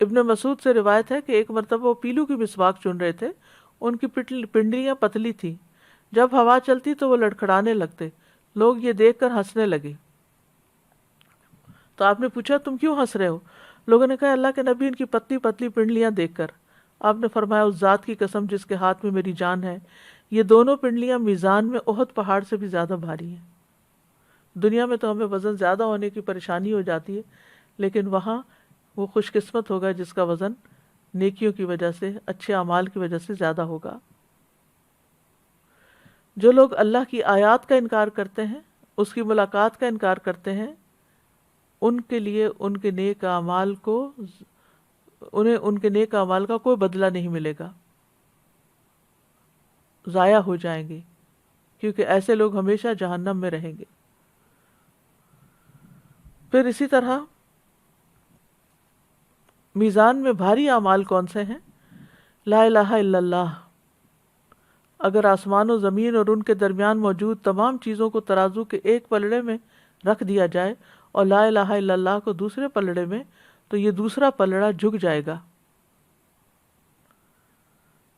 B: ابن مسعود سے روایت ہے کہ ایک مرتبہ وہ پیلو کی مسواک چن رہے تھے. ان کی پنڈلیاں پتلی تھیں، جب ہوا چلتی تو وہ لڑکھڑانے لگتے. لوگ یہ دیکھ کر ہنسنے لگے. تو آپ نے پوچھا تم کیوں ہنس رہے ہو؟ لوگوں نے کہا اللہ کے نبی ان کی پتلی پتلی پنڈلیاں دیکھ کر. آپ نے فرمایا اس ذات کی قسم جس کے ہاتھ میں میری جان ہے، یہ دونوں پنڈلیاں میزان میں احد پہاڑ سے بھی زیادہ بھاری ہیں۔ دنیا میں تو ہمیں وزن زیادہ ہونے کی پریشانی ہو جاتی ہے، لیکن وہاں وہ خوش قسمت ہوگا جس کا وزن نیکیوں کی وجہ سے، اچھے اعمال کی وجہ سے زیادہ ہوگا۔ جو لوگ اللہ کی آیات کا انکار کرتے ہیں، اس کی ملاقات کا انکار کرتے ہیں، ان کے لیے ان کے نیک اعمال کا کوئی بدلہ نہیں ملے گا، ضائع ہو جائیں گے، کیونکہ ایسے لوگ ہمیشہ جہنم میں رہیں گے۔ پھر اسی طرح میزان میں بھاری اعمال کون سے ہیں؟ لا الہ الا اللہ۔ اگر آسمان و زمین اور ان کے درمیان موجود تمام چیزوں کو ترازو کے ایک پلڑے میں رکھ دیا جائے اور لا الہ الا اللہ کو دوسرے پلڑے میں، تو یہ دوسرا پلڑا جھک جائے گا۔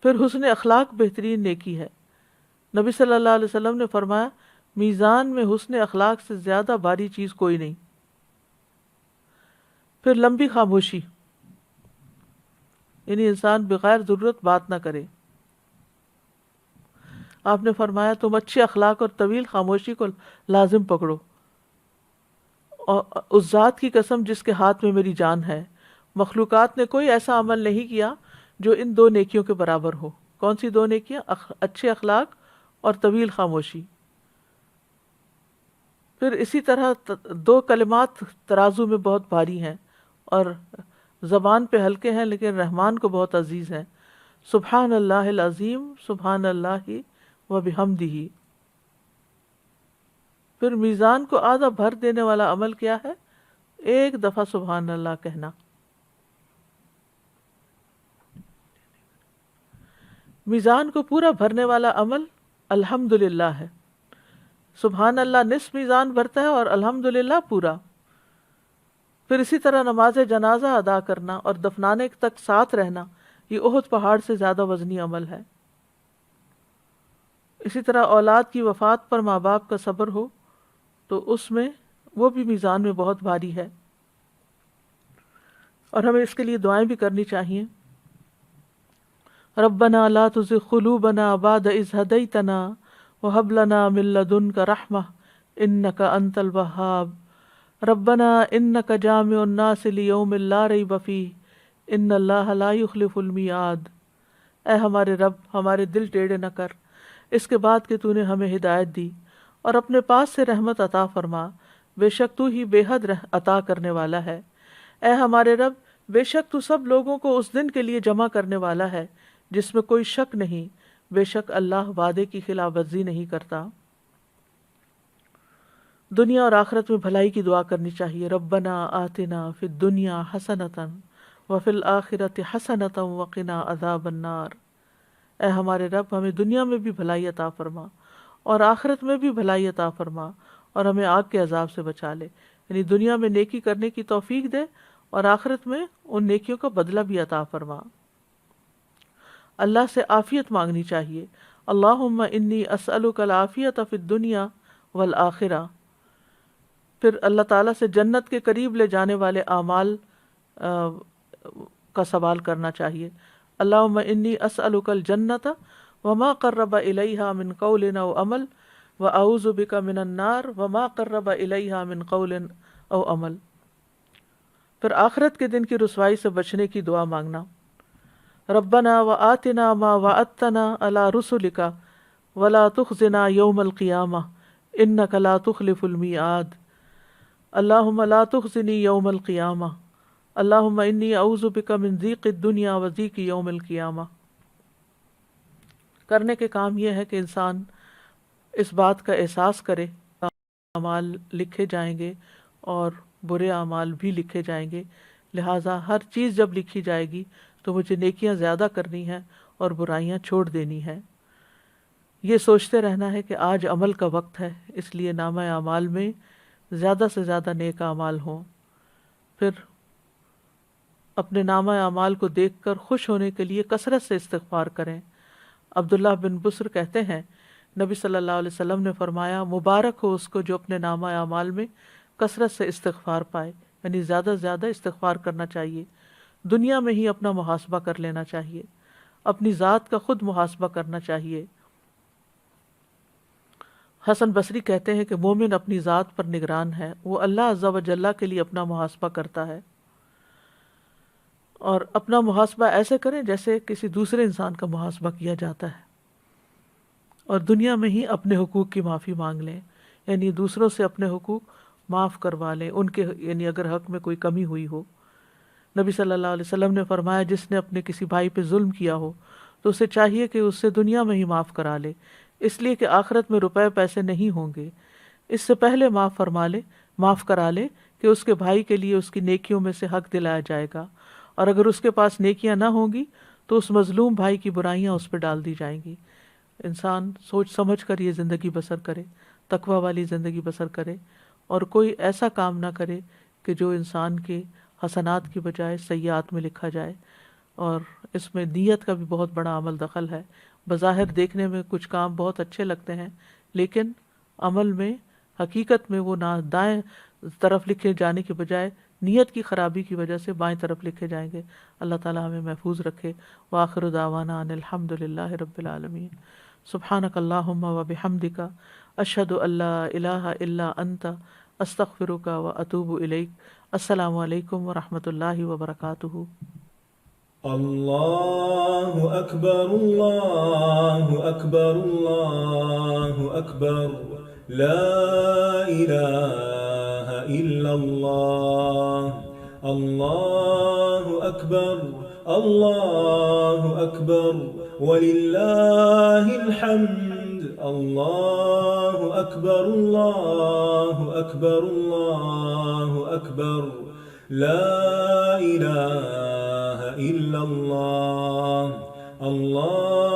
B: پھر حسن اخلاق بہترین نیکی ہے۔ نبی صلی اللہ علیہ وسلم نے فرمایا، میزان میں حسن اخلاق سے زیادہ بھاری چیز کوئی نہیں۔ پھر لمبی خاموشی، یعنی انسان بغیر ضرورت بات نہ کرے۔ آپ نے فرمایا تم اچھے اخلاق اور طویل خاموشی کو لازم پکڑو، اور اس ذات کی قسم جس کے ہاتھ میں میری جان ہے، مخلوقات نے کوئی ایسا عمل نہیں کیا جو ان دو نیکیوں کے برابر ہو۔ کون سی دو نیکیاں؟ اچھے اخلاق اور طویل خاموشی۔ پھر اسی طرح دو کلمات ترازو میں بہت بھاری ہیں اور زبان پہ ہلکے ہیں، لیکن رحمان کو بہت عزیز ہیں۔ سبحان اللہ العظیم، سبحان اللہ و بحمدہ۔ پھر میزان کو آدھا بھر دینے والا عمل کیا ہے؟ ایک دفعہ سبحان اللہ کہنا۔ میزان کو پورا بھرنے والا عمل الحمدللہ ہے۔ سبحان اللہ نصف میزان بھرتا ہے اور الحمدللہ پورا۔ پھر اسی طرح نماز جنازہ ادا کرنا اور دفنانے تک ساتھ رہنا، یہ احد پہاڑ سے زیادہ وزنی عمل ہے۔ اسی طرح اولاد کی وفات پر ماں باپ کا صبر ہو تو اس میں وہ بھی میزان میں بہت بھاری ہے، اور ہمیں اس کے لیے دعائیں بھی کرنی چاہیے۔ ربنا لا تزغ قلوبنا بعد اذ ہدیتنا وہب لنا من لدنک رحمہ انک انت الوہاب ربنا انک جامع الناس لیوم لا ریب فیہ ان اللہ لا یخلف المیعاد۔ اے ہمارے رب، ہمارے دل ٹیڑھے نہ کر اس کے بعد کہ تو نے ہمیں ہدایت دی، اور اپنے پاس سے رحمت عطا فرما، بے شک تو ہی بے حد عطا کرنے والا ہے۔ اے ہمارے رب، بے شک تو سب لوگوں کو اس دن کے لیے جمع کرنے والا ہے جس میں کوئی شک نہیں، بے شک اللہ وعدے کی خلاف ورزی نہیں کرتا۔ دنیا اور آخرت میں بھلائی کی دعا کرنی چاہیے۔ ربنا آتنا فی الدنیا حسنۃ وفی الآخرۃ حسنۃ وقنا عذاب النار۔ اے ہمارے رب، ہمیں دنیا میں بھی بھلائی عطا فرما اور آخرت میں بھی بھلائی عطا فرما، اور ہمیں آگ کے عذاب سے بچا لے۔ یعنی دنیا میں نیکی کرنے کی توفیق دے اور آخرت میں ان نیکیوں کا بدلہ بھی عطا فرما۔ اللہ سے عافیت مانگنی چاہیے۔ اللہم انی اسألک العافیۃ فی الدنیا والآخرہ۔ پھر اللہ تعالیٰ سے جنت کے قریب لے جانے والے اعمال کا سوال کرنا چاہیے۔ اللہم انی اسألک الجنۃ وما قرب الیہا من قول او عمل واعوذ بک من النار وما قرب الیہا من قول او عمل۔ پھر آخرت کے دن کی رسوائی سے بچنے کی دعا مانگنا۔ ربنا وآتنا ما وعدتنا علی رسلک ولا تخزنا یوم القیامہ انک لا تخلف المیعاد۔ اللہم لا تخزنی یوم القیامہ اللہم انی اعوذ بک من ضیق الدنیا و ضیق یوم القیامہ۔ کرنے کے کام یہ ہے کہ انسان اس بات کا احساس کرے، اعمال لکھے جائیں گے اور برے اعمال بھی لکھے جائیں گے، لہٰذا ہر چیز جب لکھی جائے گی تو مجھے نیکیاں زیادہ کرنی ہیں اور برائیاں چھوڑ دینی ہیں۔ یہ سوچتے رہنا ہے کہ آج عمل کا وقت ہے، اس لیے نامہ اعمال میں زیادہ سے زیادہ نیک اعمال ہوں۔ پھر اپنے نامہ اعمال کو دیکھ کر خوش ہونے کے لیے کثرت سے استغفار کریں۔ عبداللہ بن بسر کہتے ہیں، نبی صلی اللہ علیہ وسلم نے فرمایا، مبارک ہو اس کو جو اپنے نامہ اعمال میں کثرت سے استغفار پائے، یعنی زیادہ سے زیادہ استغفار کرنا چاہیے۔ دنیا میں ہی اپنا محاسبہ کر لینا چاہیے، اپنی ذات کا خود محاسبہ کرنا چاہیے حسن بصری کہتے ہیں کہ مومن اپنی ذات پر نگران ہے، وہ اللہ عز و جل کے لیے اپنا محاسبہ کرتا ہے، اور اپنا محاسبہ ایسے کریں جیسے کسی دوسرے انسان کا محاسبہ کیا جاتا ہے، اور دنیا میں ہی اپنے حقوق کی معافی مانگ لیں، یعنی دوسروں سے اپنے حقوق معاف کروا لیں، ان کے یعنی اگر حق میں کوئی کمی ہوئی ہو۔ نبی صلی اللہ علیہ وسلم نے فرمایا جس نے اپنے کسی بھائی پہ ظلم کیا ہو تو اسے چاہیے کہ اس سے دنیا میں ہی معاف کرا لے، اس لیے کہ آخرت میں روپے پیسے نہیں ہوں گے، اس سے پہلے معاف کرا لے کہ اس کے بھائی کے لیے اس کی نیکیوں میں سے حق دلایا جائے گا، اور اگر اس کے پاس نیکیاں نہ ہوں گی تو اس مظلوم بھائی کی برائیاں اس پہ ڈال دی جائیں گی۔ انسان سوچ سمجھ کر یہ زندگی بسر کرے، تقوی والی زندگی بسر کرے، اور کوئی ایسا کام نہ کرے کہ جو انسان کے حسنات کی بجائے سیئات میں لکھا جائے۔ اور اس میں نیت کا بھی بہت بڑا عمل دخل ہے۔ بظاہر دیکھنے میں کچھ کام بہت اچھے لگتے ہیں، لیکن عمل میں حقیقت میں وہ نہ دائیں طرف لکھے جانے کے بجائے نیت کی خرابی کی وجہ سے بائیں طرف لکھے جائیں گے۔ اللہ تعالیٰ ہمیں محفوظ رکھے۔ وآخر دعوانا ان الحمد للہ رب العالمین۔ سبحانک اللہم وبحمدک، اشہد ان لا الہ الا انت، استغفرک واتوب الیک۔ السلام علیکم ورحمۃ اللہ وبرکاتہ۔
A: اللہ اکبر اللہ اکبر اللہ اکبر، لا الہ الا اللہ، اللہ اکبر اللہ اکبر وللہ الحمد، اللہ اکبر اللہ اکبر اللہ اکبر، لا الہ الا اللہ، اللہ